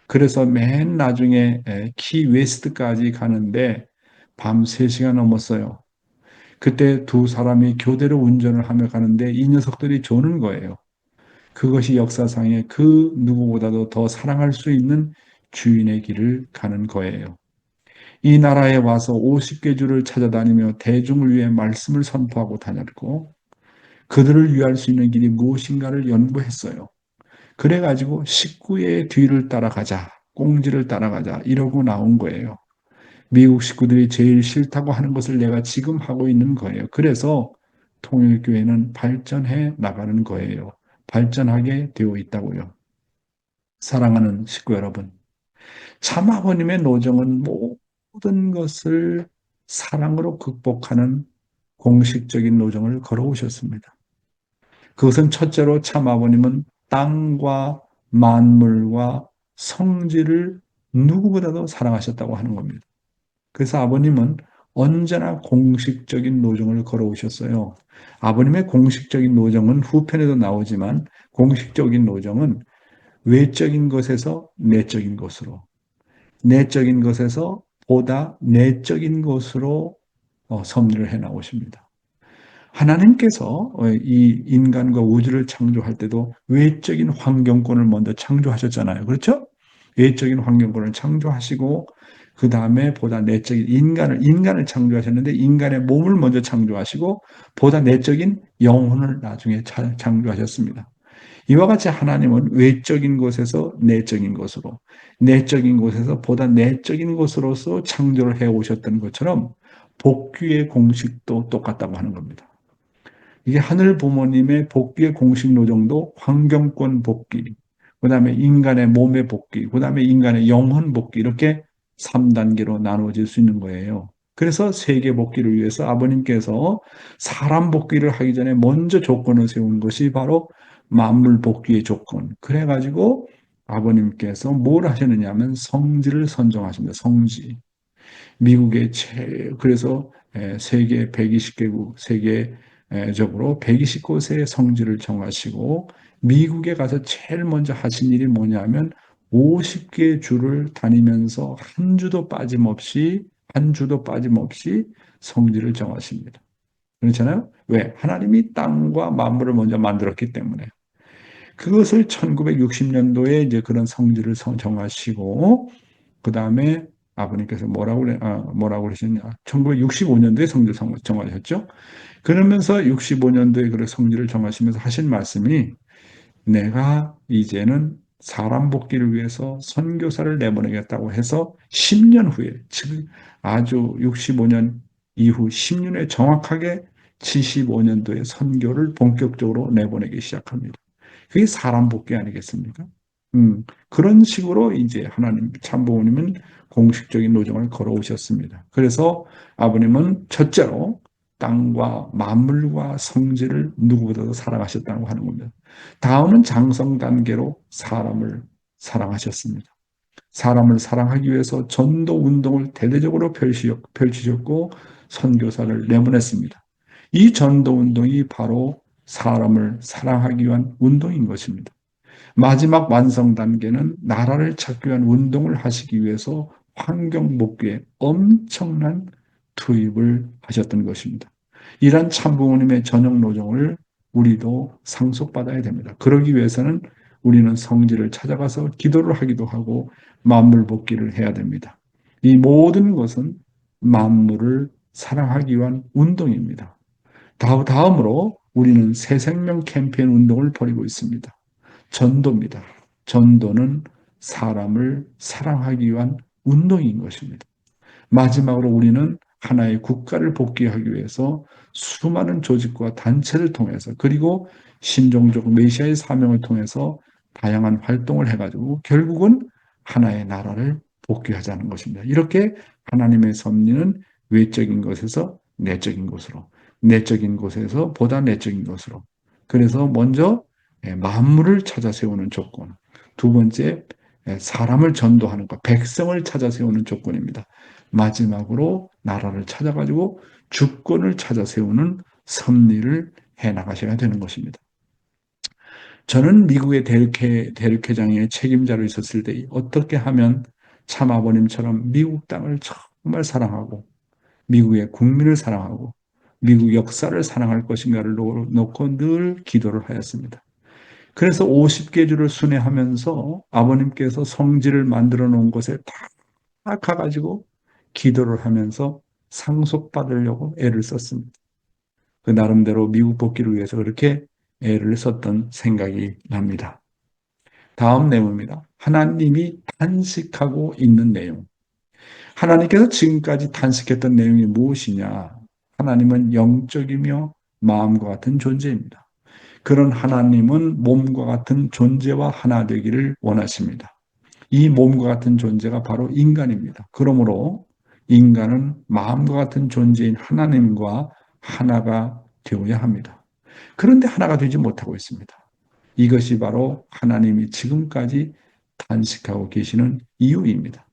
그래서 맨 나중에 키 웨스트까지 가는데 밤 3시간 넘었어요. 그때 두 사람이 교대로 운전을 하며 가는데 이 녀석들이 조는 거예요. 그것이 역사상에 그 누구보다도 더 사랑할 수 있는 주인의 길을 가는 거예요. 이 나라에 와서 50개 주를 찾아다니며 대중을 위해 말씀을 선포하고 다녔고 그들을 위할 수 있는 길이 무엇인가를 연구했어요. 그래가지고 식구의 뒤를 따라가자, 꽁지를 따라가자 이러고 나온 거예요. 미국 식구들이 제일 싫다고 하는 것을 내가 지금 하고 있는 거예요. 그래서 통일교회는 발전해 나가는 거예요. 발전하게 되어 있다고요. 사랑하는 식구 여러분, 참 아버님의 노정은 모든 것을 사랑으로 극복하는 공식적인 노정을 걸어오셨습니다. 그것은 첫째로 참 아버님은 땅과 만물과 성질을 누구보다도 사랑하셨다고 하는 겁니다. 그래서 아버님은 언제나 공식적인 노정을 걸어오셨어요. 아버님의 공식적인 노정은 후편에도 나오지만 공식적인 노정은 외적인 것에서 내적인 것으로, 내적인 것에서 보다 내적인 것으로 섭리를 해 나오십니다. 하나님께서 이 인간과 우주를 창조할 때도 외적인 환경권을 먼저 창조하셨잖아요. 그렇죠? 외적인 환경권을 창조하시고 그 다음에 보다 내적인 인간을 창조하셨는데 인간의 몸을 먼저 창조하시고 보다 내적인 영혼을 나중에 창조하셨습니다. 이와 같이 하나님은 외적인 곳에서 내적인 곳으로, 내적인 곳에서 보다 내적인 곳으로서 창조를 해오셨던 것처럼 복귀의 공식도 똑같다고 하는 겁니다. 이게 하늘 부모님의 복귀의 공식 노정도 환경권 복귀, 그 다음에 인간의 몸의 복귀, 그 다음에 인간의 영혼 복귀 이렇게 3단계로 나누어질 수 있는 거예요. 그래서 세계 복귀를 위해서 아버님께서 사람 복귀를 하기 전에 먼저 조건을 세운 것이 바로 만물 복귀의 조건. 그래가지고 아버님께서 뭘 하셨느냐 하면 성지를 선정하십니다. 성지. 미국의 그래서 세계 120개국, 세계적으로 120곳의 성지를 정하시고 미국에 가서 제일 먼저 하신 일이 뭐냐면 50개 주를 다니면서 한 주도 빠짐없이 한 주도 빠짐없이 성질을 정하십니다. 그렇잖아요? 왜? 하나님이 땅과 만물을 먼저 만들었기 때문에. 그것을 1960년도에 이제 그런 성질을 정하시고, 그 다음에 아버님께서 뭐라고 그러셨냐. 1965년도에 성질 정하셨죠? 그러면서 65년도에 그런 성질을 정하시면서 하신 말씀이 내가 이제는 사람 복귀를 위해서 선교사를 내보내겠다고 해서 10년 후에, 즉 아주 65년 이후 10년에 정확하게 75년도에 선교를 본격적으로 내보내기 시작합니다. 그게 사람 복귀 아니겠습니까? 그런 식으로 이제 하나님 참부모님은 공식적인 노정을 걸어오셨습니다. 그래서 아버님은 첫째로 땅과 만물과 성질을 누구보다도 사랑하셨다고 하는 겁니다. 다음은 장성 단계로 사람을 사랑하셨습니다. 사람을 사랑하기 위해서 전도 운동을 대대적으로 펼치셨고 선교사를 내보냈습니다. 이 전도 운동이 바로 사람을 사랑하기 위한 운동인 것입니다. 마지막 완성 단계는 나라를 찾기 위한 운동을 하시기 위해서 환경 복귀에 엄청난 투입을 하셨던 것입니다. 이러한 참부모님의 전형 노정을 우리도 상속받아야 됩니다. 그러기 위해서는 우리는 성지를 찾아가서 기도를 하기도 하고 만물 복귀를 해야 됩니다. 이 모든 것은 만물을 사랑하기 위한 운동입니다. 다음으로 우리는 새 생명 캠페인 운동을 벌이고 있습니다. 전도입니다. 전도는 사람을 사랑하기 위한 운동인 것입니다. 마지막으로 우리는 하나의 국가를 복귀하기 위해서 수많은 조직과 단체를 통해서 그리고 신종적 메시아의 사명을 통해서 다양한 활동을 해가지고 결국은 하나의 나라를 복귀하자는 것입니다. 이렇게 하나님의 섭리는 외적인 것에서 내적인 곳으로, 내적인 곳에서 보다 내적인 것으로. 그래서 먼저 만물을 찾아 세우는 조건, 두 번째 사람을 전도하는 것, 백성을 찾아 세우는 조건입니다. 마지막으로 나라를 찾아가지고 주권을 찾아 세우는 섭리를 해나가셔야 되는 것입니다. 저는 미국의 대륙회장의 책임자로 있었을 때 어떻게 하면 참 아버님처럼 미국 땅을 정말 사랑하고 미국의 국민을 사랑하고 미국 역사를 사랑할 것인가를 놓고 늘 기도를 하였습니다. 그래서 50개 주를 순회하면서 아버님께서 성지를 만들어 놓은 곳에 다 가가지고 기도를 하면서 상속받으려고 애를 썼습니다. 그 나름대로 미국 복귀를 위해서 그렇게 애를 썼던 생각이 납니다. 다음 내용입니다. 하나님이 탄식하고 있는 내용. 하나님께서 지금까지 탄식했던 내용이 무엇이냐? 하나님은 영적이며 마음과 같은 존재입니다. 그런 하나님은 몸과 같은 존재와 하나 되기를 원하십니다. 이 몸과 같은 존재가 바로 인간입니다. 그러므로 인간은 마음과 같은 존재인 하나님과 하나가 되어야 합니다. 그런데 하나가 되지 못하고 있습니다. 이것이 바로 하나님이 지금까지 탄식하고 계시는 이유입니다.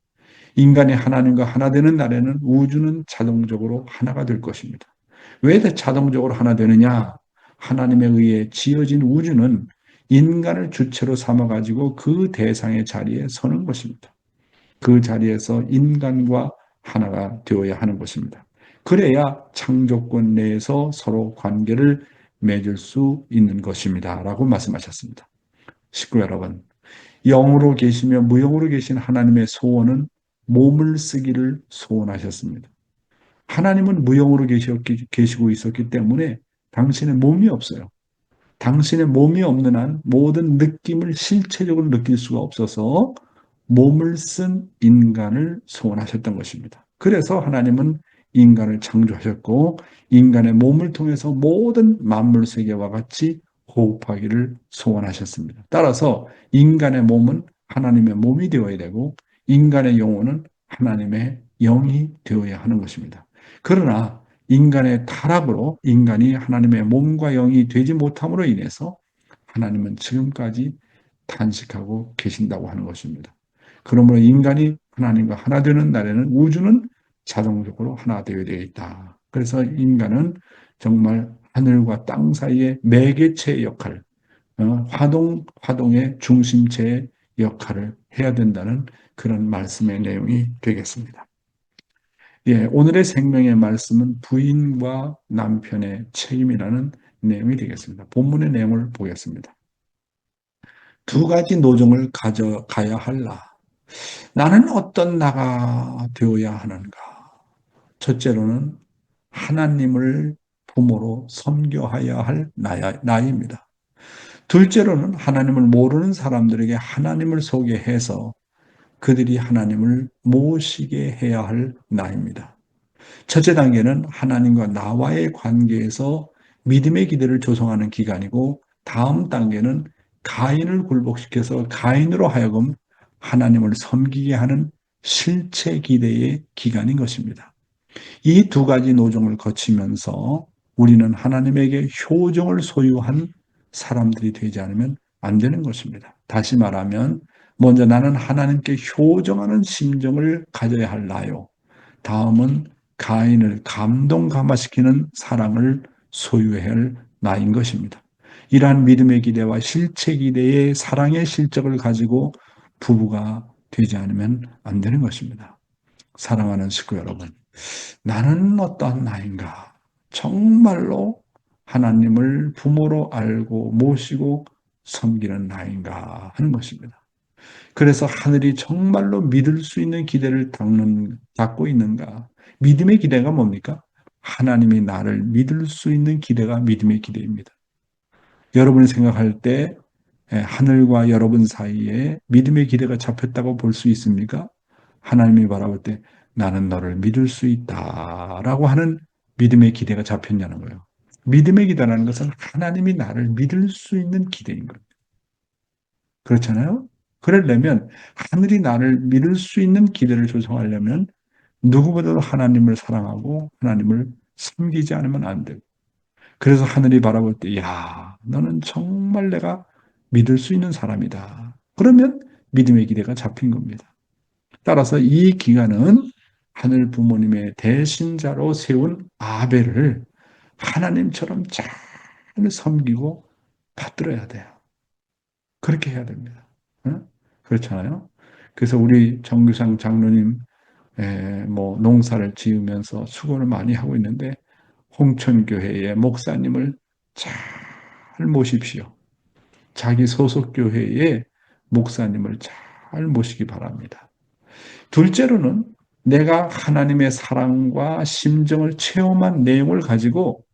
인간이 하나님과 하나 되는 날에는 우주는 자동적으로 하나가 될 것입니다. 왜 자동적으로 하나 되느냐? 하나님에 의해 지어진 우주는 인간을 주체로 삼아가지고 그 대상의 자리에 서는 것입니다. 그 자리에서 인간과 하나가 되어야 하는 것입니다. 그래야 창조권 내에서 서로 관계를 맺을 수 있는 것입니다. 라고 말씀하셨습니다. 식구 여러분, 영으로 계시며 무영으로 계신 하나님의 소원은 몸을 쓰기를 소원하셨습니다. 하나님은 무영으로 계시고 있었기 때문에 당신의 몸이 없어요. 당신의 몸이 없는 한 모든 느낌을 실체적으로 느낄 수가 없어서 몸을 쓴 인간을 소원하셨던 것입니다. 그래서 하나님은 인간을 창조하셨고 인간의 몸을 통해서 모든 만물 세계와 같이 호흡하기를 소원하셨습니다. 따라서 인간의 몸은 하나님의 몸이 되어야 되고 인간의 영혼은 하나님의 영이 되어야 하는 것입니다. 그러나 인간의 타락으로 인간이 하나님의 몸과 영이 되지 못함으로 인해서 하나님은 지금까지 탄식하고 계신다고 하는 것입니다. 그러므로 인간이 하나님과 하나 되는 날에는 우주는 자동적으로 하나 되어야 되겠다. 그래서 인간은 정말 하늘과 땅 사이의 매개체의 역할, 화동의 중심체의 역할을 해야 된다는 그런 말씀의 내용이 되겠습니다. 예, 오늘의 생명의 말씀은 부인과 남편의 책임이라는 내용이 되겠습니다. 본문의 내용을 보겠습니다. 두 가지 노정을 가져가야 할라. 나는 어떤 나가 되어야 하는가? 첫째로는 하나님을 부모로 섬겨야 할 나이입니다. 둘째로는 하나님을 모르는 사람들에게 하나님을 소개해서 그들이 하나님을 모시게 해야 할 나이입니다. 첫째 단계는 하나님과 나와의 관계에서 믿음의 기대를 조성하는 기간이고, 다음 단계는 가인을 굴복시켜서 가인으로 하여금 하나님을 섬기게 하는 실체 기대의 기간인 것입니다. 이 두 가지 노정을 거치면서 우리는 하나님에게 효정을 소유한 사람들이 되지 않으면 안 되는 것입니다. 다시 말하면 먼저 나는 하나님께 효정하는 심정을 가져야 할 나요. 다음은 가인을 감동 감화시키는 사랑을 소유해야 할 나인 것입니다. 이러한 믿음의 기대와 실체 기대의 사랑의 실적을 가지고 부부가 되지 않으면 안 되는 것입니다. 사랑하는 식구 여러분, 나는 어떠한 나인가? 정말로 하나님을 부모로 알고 모시고 섬기는 나인가 하는 것입니다. 그래서 하늘이 정말로 믿을 수 있는 기대를 닫고 있는가? 믿음의 기대가 뭡니까? 하나님이 나를 믿을 수 있는 기대가 믿음의 기대입니다. 여러분이 생각할 때 하늘과 여러분 사이에 믿음의 기대가 잡혔다고 볼 수 있습니까? 하나님이 바라볼 때 나는 너를 믿을 수 있다라고 하는 믿음의 기대가 잡혔냐는 거예요. 믿음의 기대라는 것은 하나님이 나를 믿을 수 있는 기대인 거예요. 그렇잖아요? 그러려면 하늘이 나를 믿을 수 있는 기대를 조성하려면 누구보다도 하나님을 사랑하고 하나님을 섬기지 않으면 안 되고, 그래서 하늘이 바라볼 때, 야, 너는 정말 내가 믿을 수 있는 사람이다. 그러면 믿음의 기대가 잡힌 겁니다. 따라서 이 기간은 하늘 부모님의 대신자로 세운 아벨을 하나님처럼 잘 섬기고 받들어야 돼요. 그렇게 해야 됩니다. 그렇잖아요. 그래서 우리 정규상 장로님 뭐 농사를 지으면서 수고를 많이 하고 있는데, 홍천교회의 목사님을 잘 모십시오. 자기 소속 교회의 목사님을 잘 모시기 바랍니다. 둘째로는 내가 하나님의 사랑과 심정을 체험한 내용을 가지고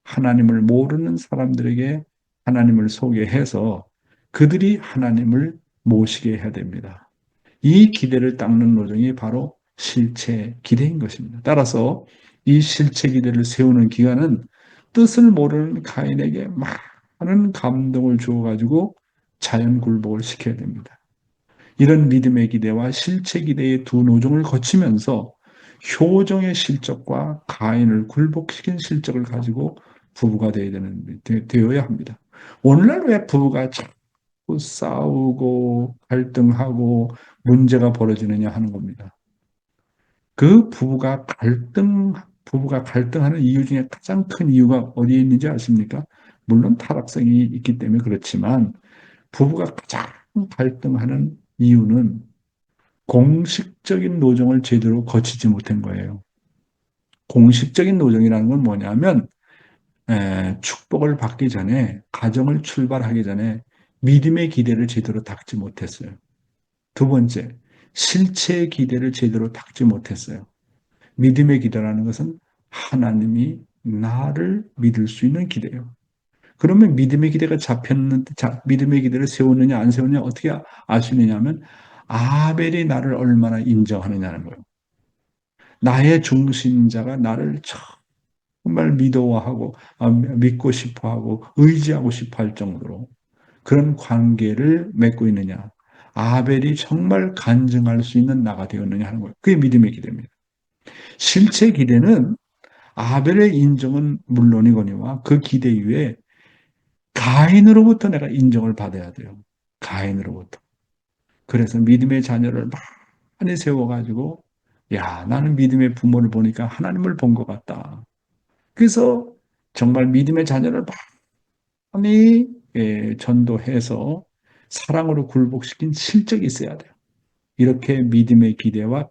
하나님을 모르는 사람들에게 하나님을 소개해서 그들이 하나님을 모시게 해야 됩니다. 이 기대를 닦는 노정이 바로 실체 기대인 것입니다. 따라서 이 실체 기대를 세우는 기간은 뜻을 모르는 가인에게 많은 감동을 주어가지고 자연 굴복을 시켜야 됩니다. 이런 믿음의 기대와 실체 기대의 두 노정을 거치면서 효정의 실적과 가인을 굴복시킨 실적을 가지고 부부가 되어야 합니다. 오늘날 왜 부부가 자꾸 싸우고 갈등하고 문제가 벌어지느냐 하는 겁니다. 그 부부가 갈등하는 이유 중에 가장 큰 이유가 어디에 있는지 아십니까? 물론 타락성이 있기 때문에 그렇지만, 부부가 가장 갈등하는 이유는 공식적인 노정을 제대로 거치지 못한 거예요. 공식적인 노정이라는 건 뭐냐면, 축복을 받기 전에, 가정을 출발하기 전에 믿음의 기대를 제대로 닦지 못했어요. 두 번째, 실체의 기대를 제대로 닦지 못했어요. 믿음의 기대라는 것은 하나님이 나를 믿을 수 있는 기대예요. 그러면 믿음의 기대가 잡혔는데, 믿음의 기대를 세우느냐 안 세우느냐 어떻게 아시느냐 하면, 아벨이 나를 얼마나 인정하느냐는 거예요. 나의 중심자가 나를 정말 믿고 싶어하고 의지하고 싶어 할 정도로 그런 관계를 맺고 있느냐, 아벨이 정말 간증할 수 있는 나가 되었느냐 하는 거예요. 그게 믿음의 기대입니다. 실제 기대는 아벨의 인정은 물론이거니와 그 기대 위에 가인으로부터 내가 인정을 받아야 돼요. 가인으로부터. 그래서 믿음의 자녀를 많이 세워가지고, 야, 나는 믿음의 부모를 보니까 하나님을 본 것 같다. 그래서 정말 믿음의 자녀를 많이 전도해서 사랑으로 굴복시킨 실적이 있어야 돼요. 이렇게 믿음의 기대와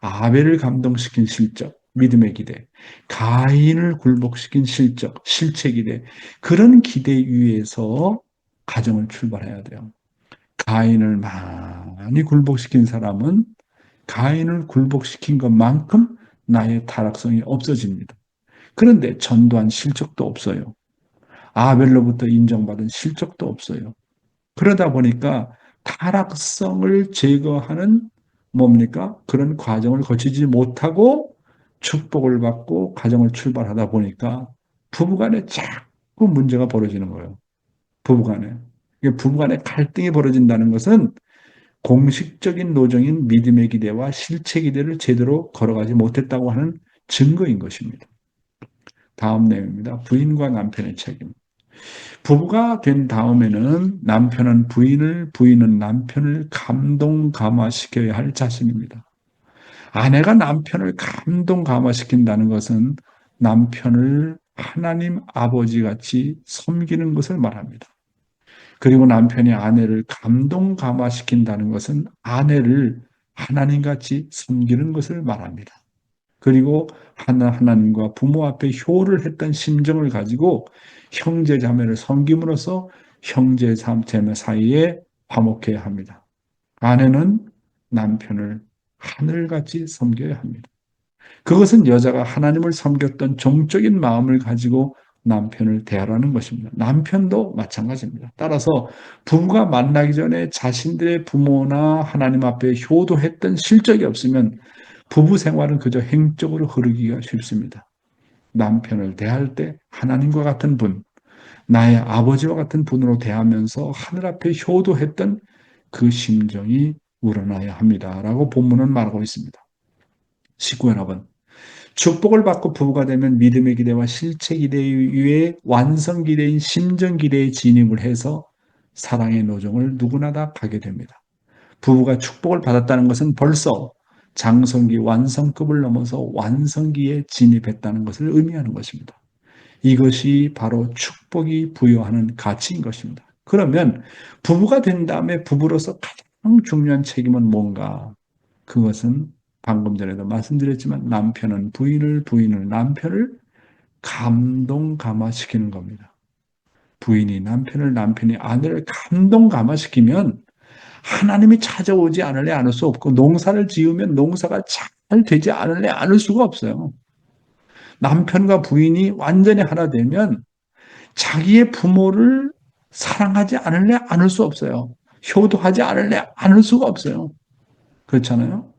아벨을 감동시킨 실적, 믿음의 기대, 가인을 굴복시킨 실적, 실체 기대, 그런 기대 위에서 가정을 출발해야 돼요. 가인을 많이 굴복시킨 사람은 가인을 굴복시킨 것만큼 나의 타락성이 없어집니다. 그런데 전도한 실적도 없어요. 아벨로부터 인정받은 실적도 없어요. 그러다 보니까 타락성을 제거하는 뭡니까? 그런 과정을 거치지 못하고 축복을 받고 가정을 출발하다 보니까 부부간에 자꾸 문제가 벌어지는 거예요. 부부간에. 부부간에 갈등이 벌어진다는 것은 공식적인 노정인 믿음의 기대와 실체 기대를 제대로 걸어가지 못했다고 하는 증거인 것입니다. 다음 내용입니다. 부인과 남편의 책임. 부부가 된 다음에는 남편은 부인을, 부인은 남편을 감동 감화시켜야 할 자신입니다. 아내가 남편을 감동 감화시킨다는 것은 남편을 하나님 아버지 같이 섬기는 것을 말합니다. 그리고 남편이 아내를 감동 감화시킨다는 것은 아내를 하나님 같이 섬기는 것을 말합니다. 그리고 하나님과 부모 앞에 효를 했던 심정을 가지고 형제 자매를 섬김으로써 형제 자매 사이에 화목해야 합니다. 아내는 남편을 하늘같이 섬겨야 합니다. 그것은 여자가 하나님을 섬겼던 종적인 마음을 가지고 남편을 대하라는 것입니다. 남편도 마찬가지입니다. 따라서 부부가 만나기 전에 자신들의 부모나 하나님 앞에 효도했던 실적이 없으면 부부 생활은 그저 행적으로 흐르기가 쉽습니다. 남편을 대할 때 하나님과 같은 분, 나의 아버지와 같은 분으로 대하면서 하늘 앞에 효도했던 그 심정이 우러나야 합니다라고 본문은 말하고 있습니다. 식구 여러분, 축복을 받고 부부가 되면 믿음의 기대와 실체 기대 위에 완성 기대인 심정 기대에 진입을 해서 사랑의 노정을 누구나 다 가게 됩니다. 부부가 축복을 받았다는 것은 벌써 장성기 완성급을 넘어서 완성기에 진입했다는 것을 의미하는 것입니다. 이것이 바로 축복이 부여하는 가치인 것입니다. 그러면 부부가 된 다음에 부부로서 가장 중요한 책임은 뭔가? 그것은 방금 전에도 말씀드렸지만 남편은 부인을, 부인은 남편을 감동 감화시키는 겁니다. 부인이 남편을, 남편이 아내를 감동 감화시키면 하나님이 찾아오지 않을래 않을 수 없고 농사를 지으면 농사가 잘 되지 않을래 않을 수가 없어요. 남편과 부인이 완전히 하나 되면 자기의 부모를 사랑하지 않을래 않을 수 없어요. 효도하지 않을래 않을 수가 없어요. 그렇잖아요?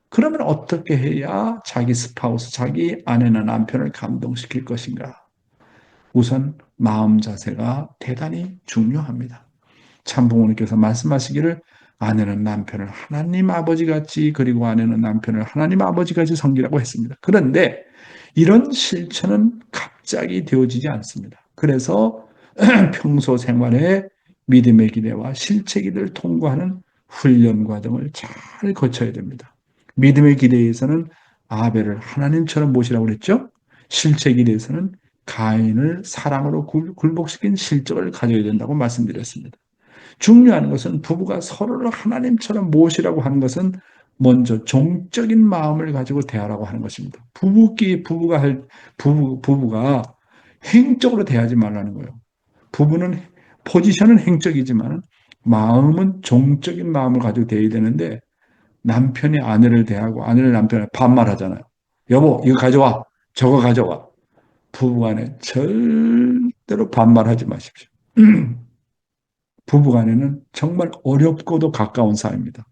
그러면 어떻게 해야 자기 스파우스, 자기 아내나 남편을 감동시킬 것인가? 우선 마음 자세가 대단히 중요합니다. 참부모님께서 말씀하시기를 아내는 남편을 하나님 아버지같이 그리고 아내는 남편을 하나님 아버지같이 섬기라고 했습니다. 그런데 이런 실천은 갑자기 되어지지 않습니다. 그래서 평소 생활에 믿음의 기대와 실체 기대를 통과하는 훈련 과정을 잘 거쳐야 됩니다. 믿음의 기대에서는 아벨을 하나님처럼 모시라고 그랬죠. 실체 기대에서는 가인을 사랑으로 굴복시킨 실적을 가져야 된다고 말씀드렸습니다. 중요한 것은 부부가 서로를 하나님처럼 모시라고 하는 것은 먼저 종적인 마음을 가지고 대하라고 하는 것입니다. 부부가 행적으로 대하지 말라는 거예요. 부부는 포지션은 행적이지만 마음은 종적인 마음을 가지고 대해야 되는데 남편이 아내를 대하고 아내를 남편을 반말하잖아요. 여보, 이거 가져와. 저거 가져와. 부부간에 절대로 반말하지 마십시오. 부부간에는 정말 어렵고도 가까운 사이입니다.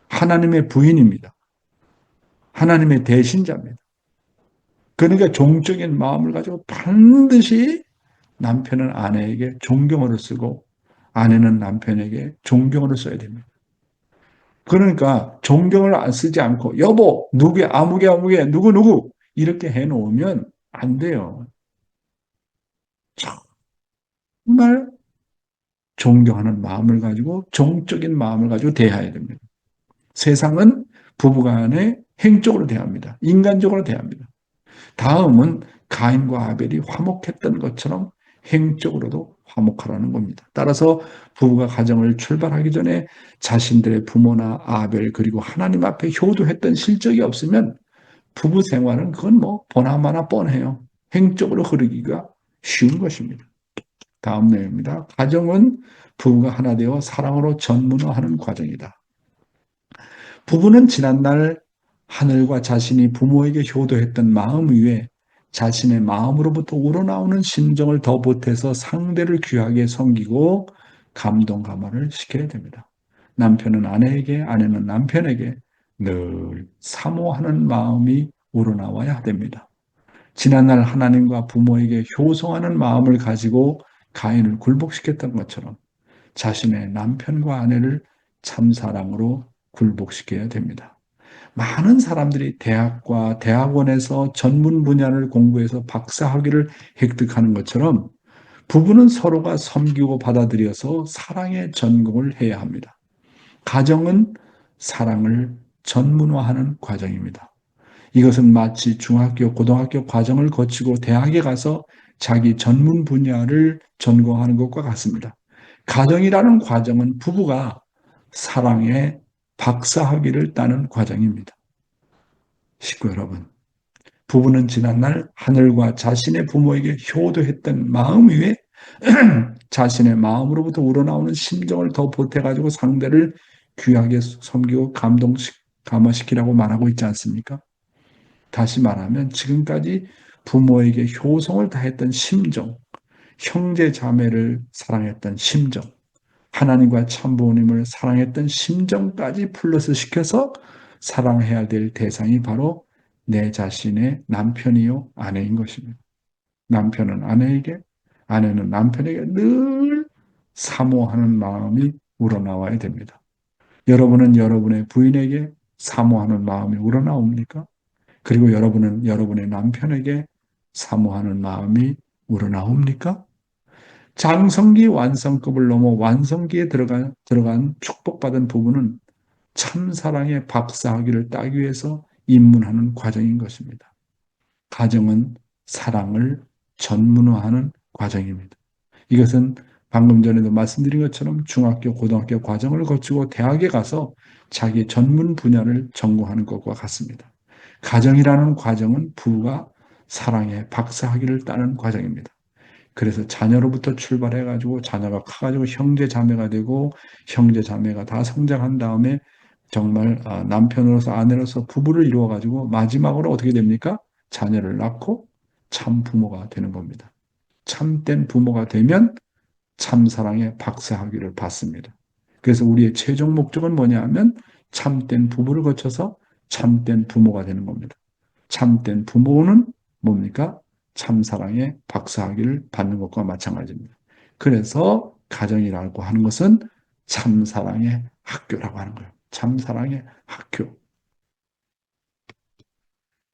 하나님의 부인입니다. 하나님의 대신자입니다. 그러니까 종적인 마음을 가지고 반드시 남편은 아내에게 존경어를 쓰고 아내는 남편에게 존경어를 써야 됩니다. 그러니까 존경을 안 쓰지 않고 여보, 누구야, 아무개, 누구 이렇게 해놓으면 안 돼요. 정말 존경하는 마음을 가지고 종적인 마음을 가지고 대해야 됩니다. 세상은 부부간에 행적으로 대합니다. 인간적으로 대합니다. 다음은 가인과 아벨이 화목했던 것처럼 행적으로도 화목하라는 겁니다. 따라서 부부가 가정을 출발하기 전에 자신들의 부모나 아벨 그리고 하나님 앞에 효도했던 실적이 없으면 부부 생활은 그건 뭐 보나마나 뻔해요. 행적으로 흐르기가 쉬운 것입니다. 다음 내용입니다. 가정은 부부가 하나 되어 사랑으로 전문화하는 과정이다. 부부는 지난날 하늘과 자신이 부모에게 효도했던 마음 위에 자신의 마음으로부터 우러나오는 심정을 더 보태서 상대를 귀하게 섬기고 감동 감화를 시켜야 됩니다. 남편은 아내에게, 아내는 남편에게 늘 사모하는 마음이 우러나와야 됩니다. 지난날 하나님과 부모에게 효성하는 마음을 가지고 가인을 굴복시켰던 것처럼 자신의 남편과 아내를 참사랑으로 굴복시켜야 됩니다. 많은 사람들이 대학과 대학원에서 전문 분야를 공부해서 박사학위를 획득하는 것처럼 부부는 서로가 섬기고 받아들여서 사랑의 전공을 해야 합니다. 가정은 사랑을 전문화하는 과정입니다. 이것은 마치 중학교, 고등학교 과정을 거치고 대학에 가서 자기 전문 분야를 전공하는 것과 같습니다. 가정이라는 과정은 부부가 사랑의 박사학위를 따는 과정입니다. 식구 여러분, 부부는 지난날 하늘과 자신의 부모에게 효도했던 마음 위에 자신의 마음으로부터 우러나오는 심정을 더 보태가지고 상대를 귀하게 섬기고 감화시키라고 말하고 있지 않습니까? 다시 말하면 지금까지 부모에게 효성을 다했던 심정, 형제 자매를 사랑했던 심정, 하나님과 참부모님을 사랑했던 심정까지 플러스 시켜서 사랑해야 될 대상이 바로 내 자신의 남편이요 아내인 것입니다. 남편은 아내에게, 아내는 남편에게 늘 사모하는 마음이 우러나와야 됩니다. 여러분은 여러분의 부인에게 사모하는 마음이 우러나옵니까? 그리고 여러분은 여러분의 남편에게 사모하는 마음이 우러나옵니까? 장성기 완성급을 넘어 완성기에 들어간 축복받은 부부는 참사랑의 박사학위를 따기 위해서 입문하는 과정인 것입니다. 가정은 사랑을 전문화하는 과정입니다. 이것은 방금 전에도 말씀드린 것처럼 중학교, 고등학교 과정을 거치고 대학에 가서 자기 전문 분야를 전공하는 것과 같습니다. 가정이라는 과정은 부부가 사랑의 박사학위를 따는 과정입니다. 그래서 자녀로부터 출발해가지고 자녀가 커가지고 형제 자매가 되고 형제 자매가 다 성장한 다음에 정말 남편으로서 아내로서 부부를 이루어가지고 마지막으로 어떻게 됩니까? 자녀를 낳고 참 부모가 되는 겁니다. 참된 부모가 되면 참사랑의 박사학위를 받습니다. 그래서 우리의 최종 목적은 뭐냐 하면 참된 부부를 거쳐서 참된 부모가 되는 겁니다. 참된 부모는 뭡니까? 참사랑의 박사학위를 받는 것과 마찬가지입니다. 그래서 가정이라고 하는 것은 참사랑의 학교라고 하는 거예요. 참사랑의 학교.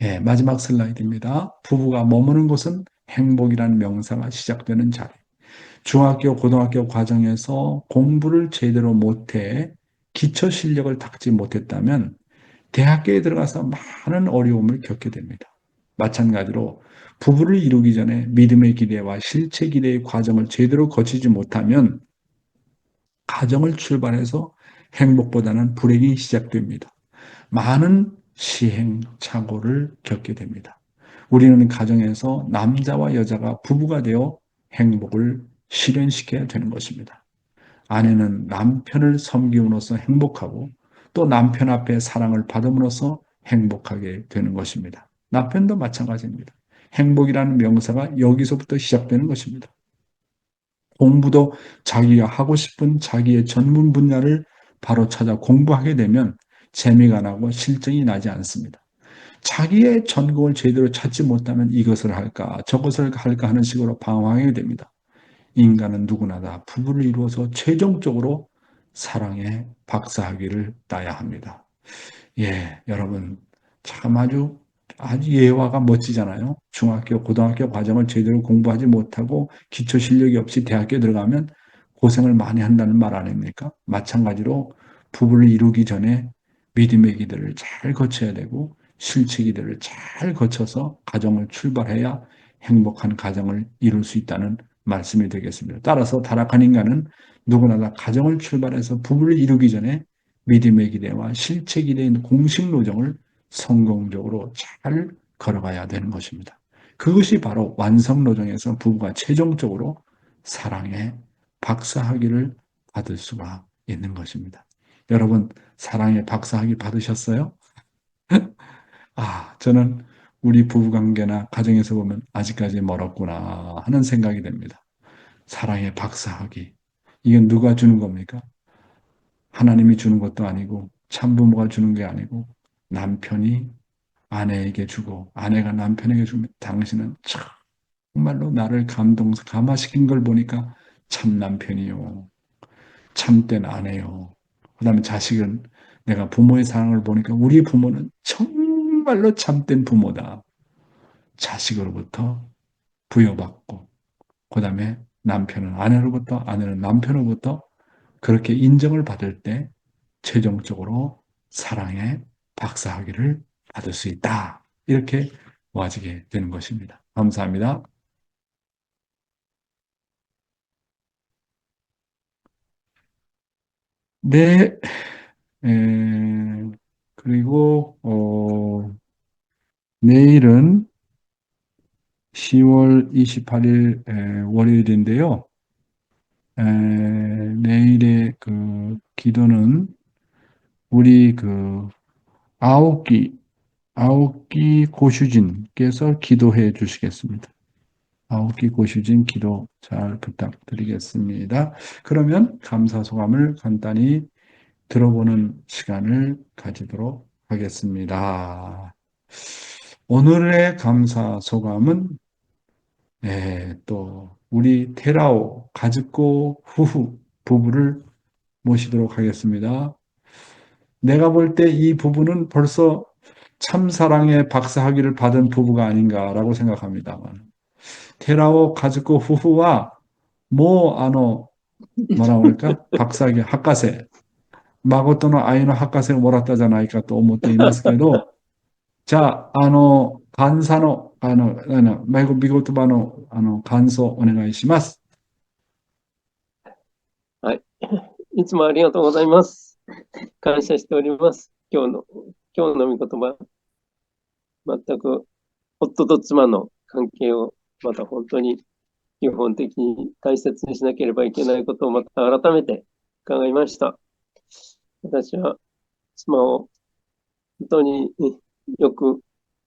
예, 마지막 슬라이드입니다. 부부가 머무는 곳은 행복이라는 명사가 시작되는 자리. 중학교, 고등학교 과정에서 공부를 제대로 못해 기초 실력을 닦지 못했다면 대학교에 들어가서 많은 어려움을 겪게 됩니다. 마찬가지로 부부를 이루기 전에 믿음의 기대와 실체 기대의 과정을 제대로 거치지 못하면 가정을 출발해서 행복보다는 불행이 시작됩니다. 많은 시행착오를 겪게 됩니다. 우리는 가정에서 남자와 여자가 부부가 되어 행복을 실현시켜야 되는 것입니다. 아내는 남편을 섬김으로써 행복하고 또 남편 앞에 사랑을 받음으로써 행복하게 되는 것입니다. 남편도 마찬가지입니다. 행복이라는 명사가 여기서부터 시작되는 것입니다. 공부도 자기가 하고 싶은 자기의 전문 분야를 바로 찾아 공부하게 되면 재미가 나고 실증이 나지 않습니다. 자기의 전공을 제대로 찾지 못하면 이것을 할까 저것을 할까 하는 식으로 방황하게 됩니다. 인간은 누구나 다 부부를 이루어서 최종적으로 사랑의 박사학위를 따야 합니다. 예, 여러분 참 아주 예화가 멋지잖아요. 중학교, 고등학교 과정을 제대로 공부하지 못하고 기초 실력이 없이 대학교에 들어가면 고생을 많이 한다는 말 아닙니까? 마찬가지로 부부를 이루기 전에 믿음의 기대를 잘 거쳐야 되고 실체 기대를 잘 거쳐서 가정을 출발해야 행복한 가정을 이룰 수 있다는 말씀이 되겠습니다. 따라서 타락한 인간은 누구나 다 가정을 출발해서 부부를 이루기 전에 믿음의 기대와 실체 기대인 공식 노정을 성공적으로 잘 걸어가야 되는 것입니다. 그것이 바로 완성 노정에서 부부가 최종적으로 사랑의 박사학위를 받을 수가 있는 것입니다. 여러분, 사랑의 박사학위 받으셨어요? 저는 우리 부부관계나 가정에서 보면 아직까지 멀었구나 하는 생각이 됩니다. 사랑의 박사학위. 이건 누가 주는 겁니까? 하나님이 주는 것도 아니고 참부모가 주는 게 아니고 남편이 아내에게 주고 아내가 남편에게 주면 당신은 정말로 나를 감화시킨 걸 보니까 참 남편이요. 참된 아내요. 그 다음에 자식은 내가 부모의 사랑을 보니까 우리 부모는 정말로 참된 부모다. 자식으로부터 부여받고 그 다음에 남편은 아내로부터 아내는 남편으로부터 그렇게 인정을 받을 때 최종적으로 사랑의 박사학위를 받을 수 있다. 이렇게 모아지게 되는 것입니다. 감사합니다. 네, 그리고 내일은 10월 28일 월요일인데요. 내일의 그 기도는 우리 그 아오키 고슈진께서 기도해 주시겠습니다. 아오키 고슈진 기도 잘 부탁드리겠습니다. 그러면 감사 소감을 간단히 들어보는 시간을 가지도록 하겠습니다. 오늘의 감사 소감은 또 우리 테라오 가즈코 후후 부부를 모시도록 하겠습니다. 내가 볼 때 이 부부는 벌써 참사랑의 박사학위를 받은 부부가 아닌가라고 생각합니다. 테라오 가즈코 후후와 뭐라고 할까? 박사학위, 학과세, 마고토의 아이의 학과세를 もらったじゃないかと思っていますけど、じゃあ、感謝の、見言葉の、感想お願いします。はい。いつもありがとうございます。感謝しております。今日の御言葉、全く夫と妻の関係をまた本当に基本的に大切にしなければいけないことをまた改めて伺いました。私は妻を本当によく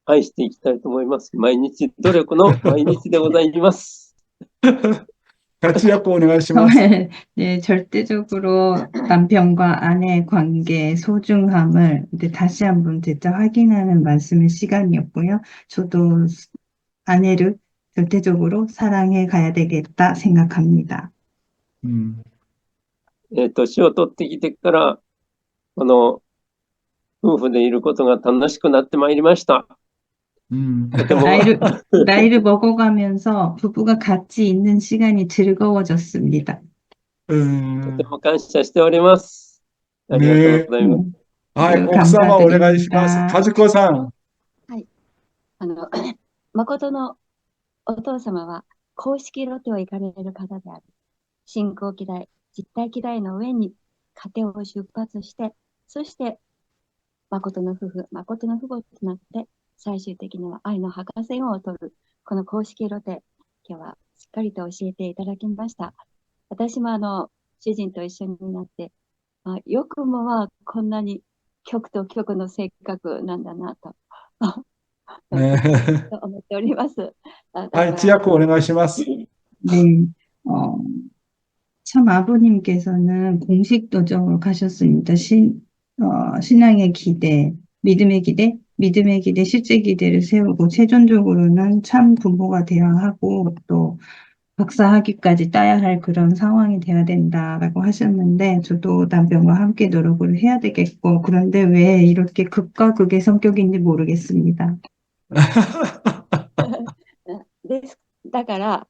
愛していきたいと思います。毎日努力の毎日でございます。같이 약고お願いします。 정말 네, 절대적으로 남편과 아내의 관계의 소중함을 다시 한번 되짚어 확인하는 말씀의 시간이었고요. 저도 아내를 절대적으로 사랑해 가야 되겠다 생각합니다. 年を取ってきてから、この夫婦でいることが楽しくなってまいりました。とても 나이를 먹어가면서 부부가 같이 있는 시간이 즐거워졌습니다. とても感謝しております。ありがとうございます。はい、奥様お願いします。和子さん。はい。誠のお父様は公式ロテを行かれる方である。信仰希代、実体希代の上に家庭を出発して、そして誠の父母となって、最終的には愛の博士号を取る、この公式ロテ、今日はしっかりと教えていただきました。私も主人と一緒になって、よくもこんなに極と極の性格なんだなと思っております。はい、千秋お願いします。 네, 참 아버님께서는 공식 도정으로 가셨습니다. 신앙의 기대, 믿음의 기대, 실제 기대를 세우고 최종적으로는 참 부모가 되어야 하고 또 박사학위까지 따야 할 그런 상황이 돼야 된다라고 하셨는데 저도 남편과 함께 노력을 해야 되겠고 그런데 왜 이렇게 극과 극의 성격인지 모르겠습니다. だから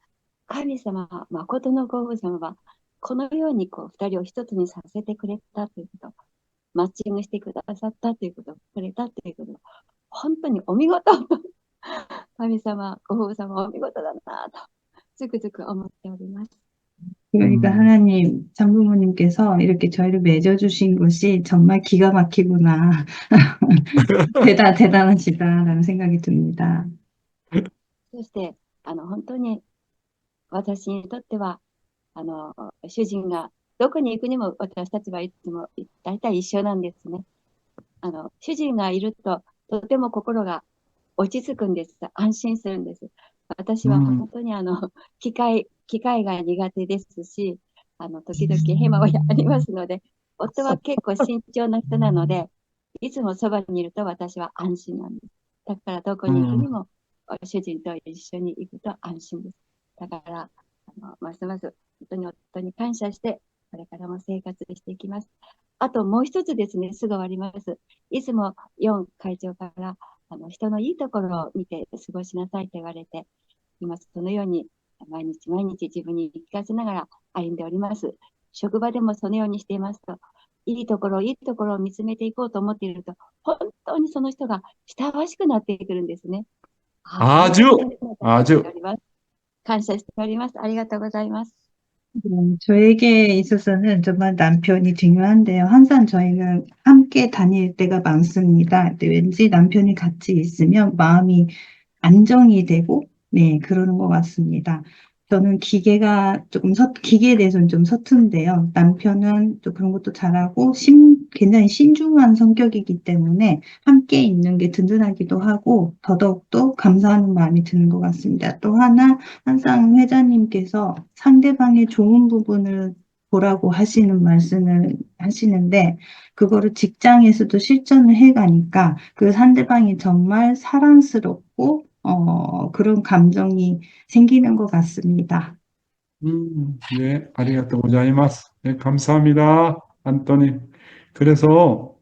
神様、誠のご父様はこのように二人を一つにさせてくれたということ、マッチングしてくださったということ、くれたということ、本当にお見事と神様、ご父様お見事だなと、つくづく思っております。 그러니까 음, 하나님, 참부모님께서 이렇게 저희를 맺어주신 것이 정말 기가 막히구나. 대단하시다라는 생각이 듭니다. そして、本当に私にとっては、主人がどこに行くにも私たちはいつも大体一緒なんですね。主人がいるととても心が落ち着くんです。安心するんです。私は本当に機械が苦手ですし、時々ヘマをやりますので、夫は結構慎重な人なので、いつもそばにいると私は安心なんです。だからどこに行くにも主人と一緒に行くと安心です。だから、ますます本当に夫に感謝して、これからも生活していきます。あともう一つですね、すぐ終わります。いつも4会長から人のいいところを見て過ごしなさいと言われています。そのように毎日毎日自分に言い聞かせながら歩んでおります。職場でもそのようにしていますと、いいところを見つめていこうと思っていると、本当にその人が親しくなってくるんですね。아주, 感謝して 아주, おります。感謝しております。ありがとうございます。 저에게 있어서는 정말 남편이 중요한데요. 항상 저희는 함께 다닐 때가 많습니다. 근데 왠지 남편이 같이 있으면 마음이 안정이 되고, 네, 그러는 것 같습니다. 저는 기계에 대해서는 좀 서툰데요. 남편은 또 그런 것도 잘하고, 굉장히 신중한 성격이기 때문에 함께 있는 게 든든하기도 하고, 더더욱더 감사하는 마음이 드는 것 같습니다. 또 하나, 항상 회장님께서 상대방의 좋은 부분을 보라고 하시는 말씀을 하시는데, 그거를 직장에서도 실천을 해가니까 그 상대방이 정말 사랑스럽고, 그런 감정이 생기는 것 같습니다. 네, 아리가또 고자이마스. 네, 감사합니다, 안토니. 그래서,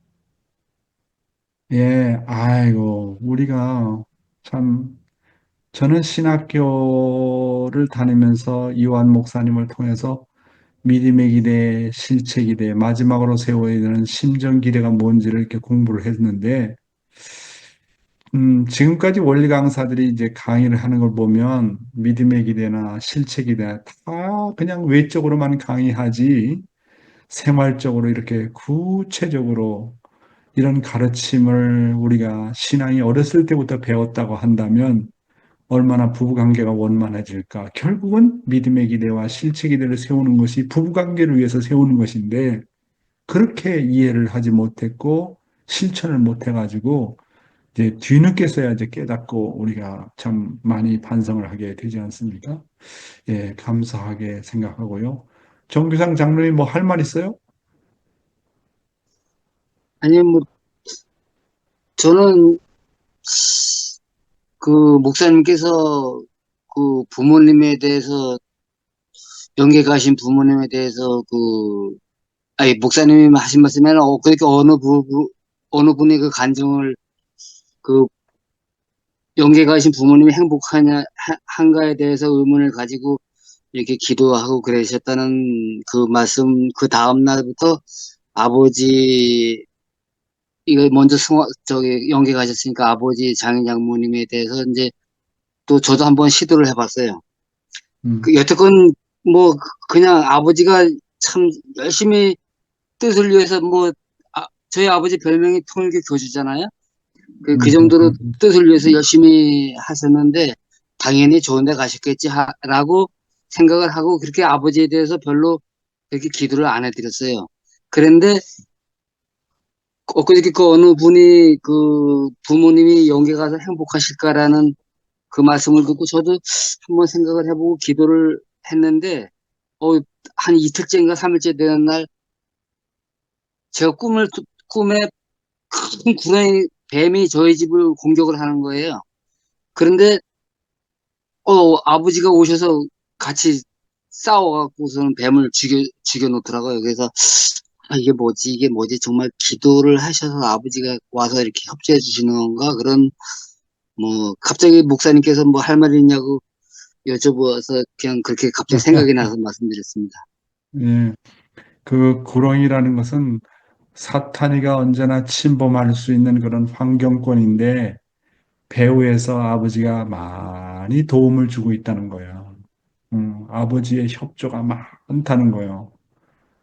예, 아이고, 우리가 참, 저는 신학교를 다니면서 이완 목사님을 통해서 믿음의 기대, 실체 기대, 마지막으로 세워야 되는 심정 기대가 뭔지를 이렇게 공부를 했는데, 지금까지 원리 강사들이 이제 강의를 하는 걸 보면 믿음의 기대나 실체 기대 다 그냥 외적으로만 강의하지 생활적으로 이렇게 구체적으로 이런 가르침을 우리가 신앙이 어렸을 때부터 배웠다고 한다면 얼마나 부부관계가 원만해질까. 결국은 믿음의 기대와 실체 기대를 세우는 것이 부부관계를 위해서 세우는 것인데 그렇게 이해를 하지 못했고 실천을 못해가지고 이제 뒤늦게서야 이제 깨닫고 우리가 참 많이 반성을 하게 되지 않습니까? 예, 감사하게 생각하고요. 정규상 장로님 뭐 할 말 있어요? 아니, 뭐, 저는 그 목사님께서 그 부모님에 대해서, 영계 가신 부모님에 대해서 아니, 목사님이 하신 말씀에는 그렇게 어느 분이 그 간증을 그 영계 가신 부모님이 한가에 대해서 의문을 가지고 이렇게 기도하고 그러셨다는 그 말씀, 그 다음 날부터 아버지, 이거 먼저 영계 가셨으니까 아버지 장인 장모님에 대해서 이제 또 저도 한번 시도를 해봤어요. 음, 여태껏 뭐 그냥 아버지가 참 열심히 뜻을 위해서 저희 아버지 별명이 통일교 교주잖아요. 그 정도로 뜻을 위해서 열심히 하셨는데 당연히 좋은 데 가셨겠지라고 생각을 하고 그렇게 아버지에 대해서 별로 그렇게 기도를 안 해드렸어요. 그런데 엊그저께 그 어느 분이 그 부모님이 영계 가서 행복하실까라는 그 말씀을 듣고 저도 한번 생각을 해보고 기도를 했는데 한 이틀째인가 3일째 되는 날 제가 꿈에 큰 뱀이 저희 집을 공격을 하는 거예요. 그런데 아버지가 오셔서 같이 싸워갖고서는 뱀을 죽여놓더라고요. 그래서 이게 뭐지 정말 기도를 하셔서 아버지가 와서 이렇게 협조해 주시는 건가 그런 갑자기 목사님께서 뭐 할 말이 있냐고 여쭤봐서 그냥 그렇게 갑자기 생각이 나서 말씀드렸습니다. 예, 그 구렁이라는 것은 사탄이가 언제나 침범할 수 있는 그런 환경권인데 배후에서 아버지가 많이 도움을 주고 있다는 거예요. 아버지의 협조가 많다는 거예요.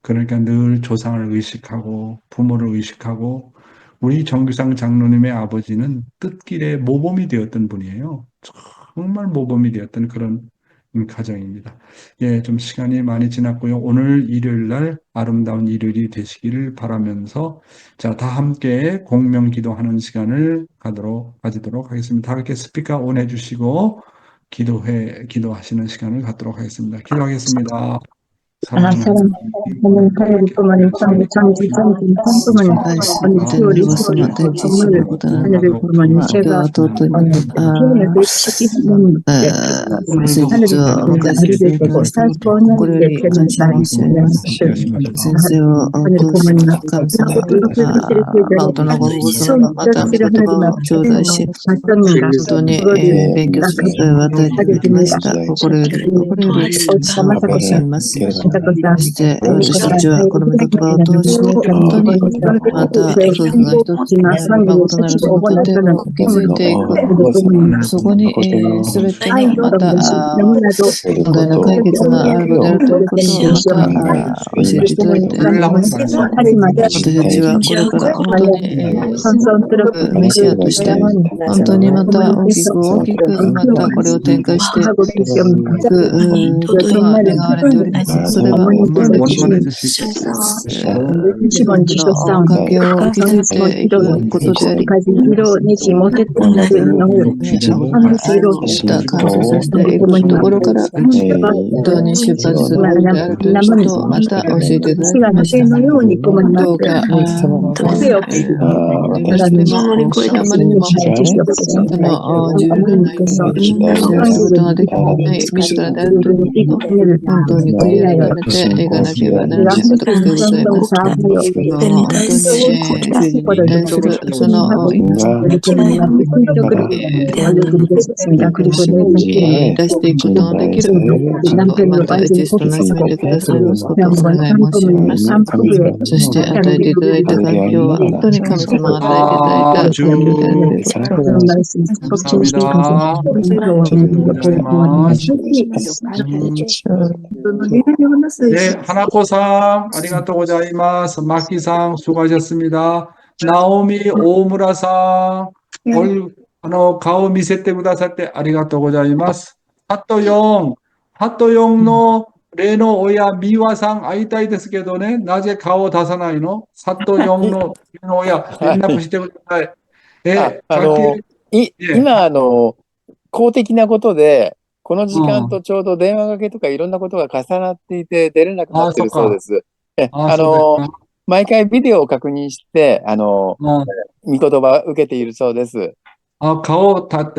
그러니까 늘 조상을 의식하고 부모를 의식하고 우리 정규상 장로님의 아버지는 뜻길의 모범이 되었던 분이에요. 정말 모범이 되었던 그런 가정입니다. 예, 좀 시간이 많이 지났고요. 오늘 일요일 날 아름다운 일요일이 되시기를 바라면서 자, 다 함께 공명 기도하는 시간을 가지도록 하겠습니다. 다 함께 스피커 온 해주시고 기도하시는 시간을 갖도록 하겠습니다. 기도하겠습니다. 사랑하는 하나님 하나님 부모님 참 부모님 오늘 주어리 주어리 정말 하늘을 부모님 제가 피해를 시키 부모님 하늘을 아리를 되고 사소원을 되는 날이 하늘 부모님 이렇게そして私たちはこの御言葉を通して本当にまた夫婦が一つになる誠なるその拠点を築いていく。そこに全てにまた問題の解決があるのであるということをまた教えていただいて、私たちはこれから本当にメシアとして本当にまた大きくまたこれを展開していくことが願われております。それは本当に関係を築いていくことであり、した感謝させていくところから本当に出発することであるということをまた教えていただきました。どうか私あまりにもその十分な意味でシェアすることができない自らであるということを本当に悔い改めていかなければならないことでございます。本当に主に対するその出していくことができるまた一途な攻めてくださいますことをお願い申し上げます。そして与えていただいた環境は本当に神様が与えていただいた環境であるという네, 하나코상, 아리가또 고자이마스. 마키상, 수고하셨습니다. 나오미 오무라상, 가오 미세테 구다사테, 아리가또 고자이마스. 하토용の レノオヤミワさん会いたいですけどね、なぜ顔を出さないの？佐藤4のレノオヤ、連絡してください。今、公的なことで、この時間とちょうど電話かけとかいろんなことが重なっていて出れなくなってるそうです。毎回ビデオを確認して、御言葉を受けているそうです。顔をた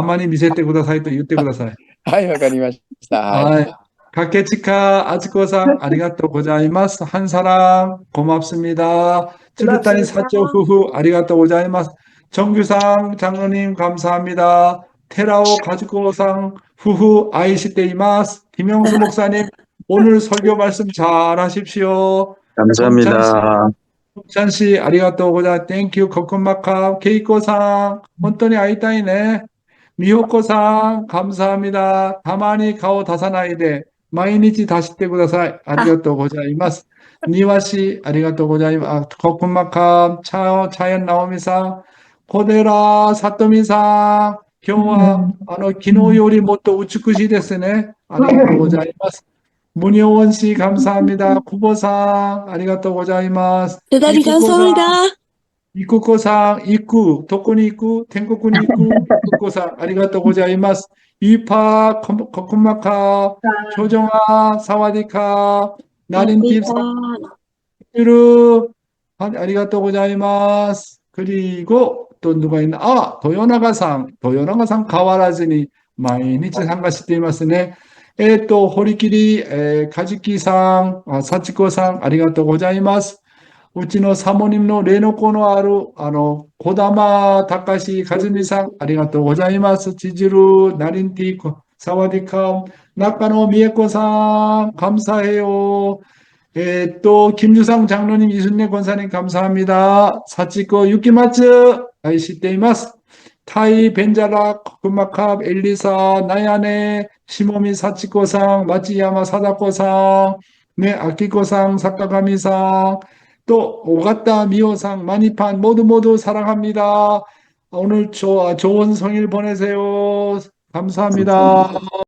まに見せてくださいと言ってください。はい、わかりました。はい。가케치카 아츠코상 아리가또 고자이마스. 한 사람 고맙습니다. 쯔르타니 사초 후후 아리가또 고자이마스. 정규상 장로님 감사합니다. 테라오 가즈코상 후후 아이시테이마스. 김영수 목사님 오늘 설교 말씀 잘 하십시오. 감사합니다. 찬씨 아리가또 고자 땡큐 코쿤마카. 케이코상 혼돈이 아이타이네. 미호코상 감사합니다. 다만이 가오 다사나이데 毎日出してください。ありがとうございます。庭師、ありがとうございます。コクマカ、차연ナオミさん、小寺さとみさん、今日は、昨日よりもっと美しいですね。ありがとうございます。문효원 씨, 감사합니다. 쿠보さん、ありがとうございます。 대단히 감사합니다. 이쿠코さん、どこに行く天国に行く이쿠코さん、ありがとうございます。 이파, 코쿤마카, 조정아, 사와디카, 나린팀, 아리가또 고자이마스. 그리고 또 누가 있나? 도요나가상 가와라즈니 마이니치 참가시테 이마스네. 또 호리키리, 카즈키상, 사치코상, 아리가또 고자이마스. うちのサモニムの霊の子のある、小玉隆和美さん、ありがとうございます。チジル、ナリンティー、サワディカ、中野美恵子さん、감사해요。김주상 장로님, 이순례 권사님, 감사합니다. 사치코 유키마츠, 아이시테います。 타이, 벤자락, 구마캅, 엘리사, 나야네, 시모미 사치코상, 마치야마 사다코상, 네, 아키코상, 사카가미상, 또 오가타 미호상, 마니판 모두 모두 사랑합니다. 오늘 좋은 성일 보내세요. 감사합니다.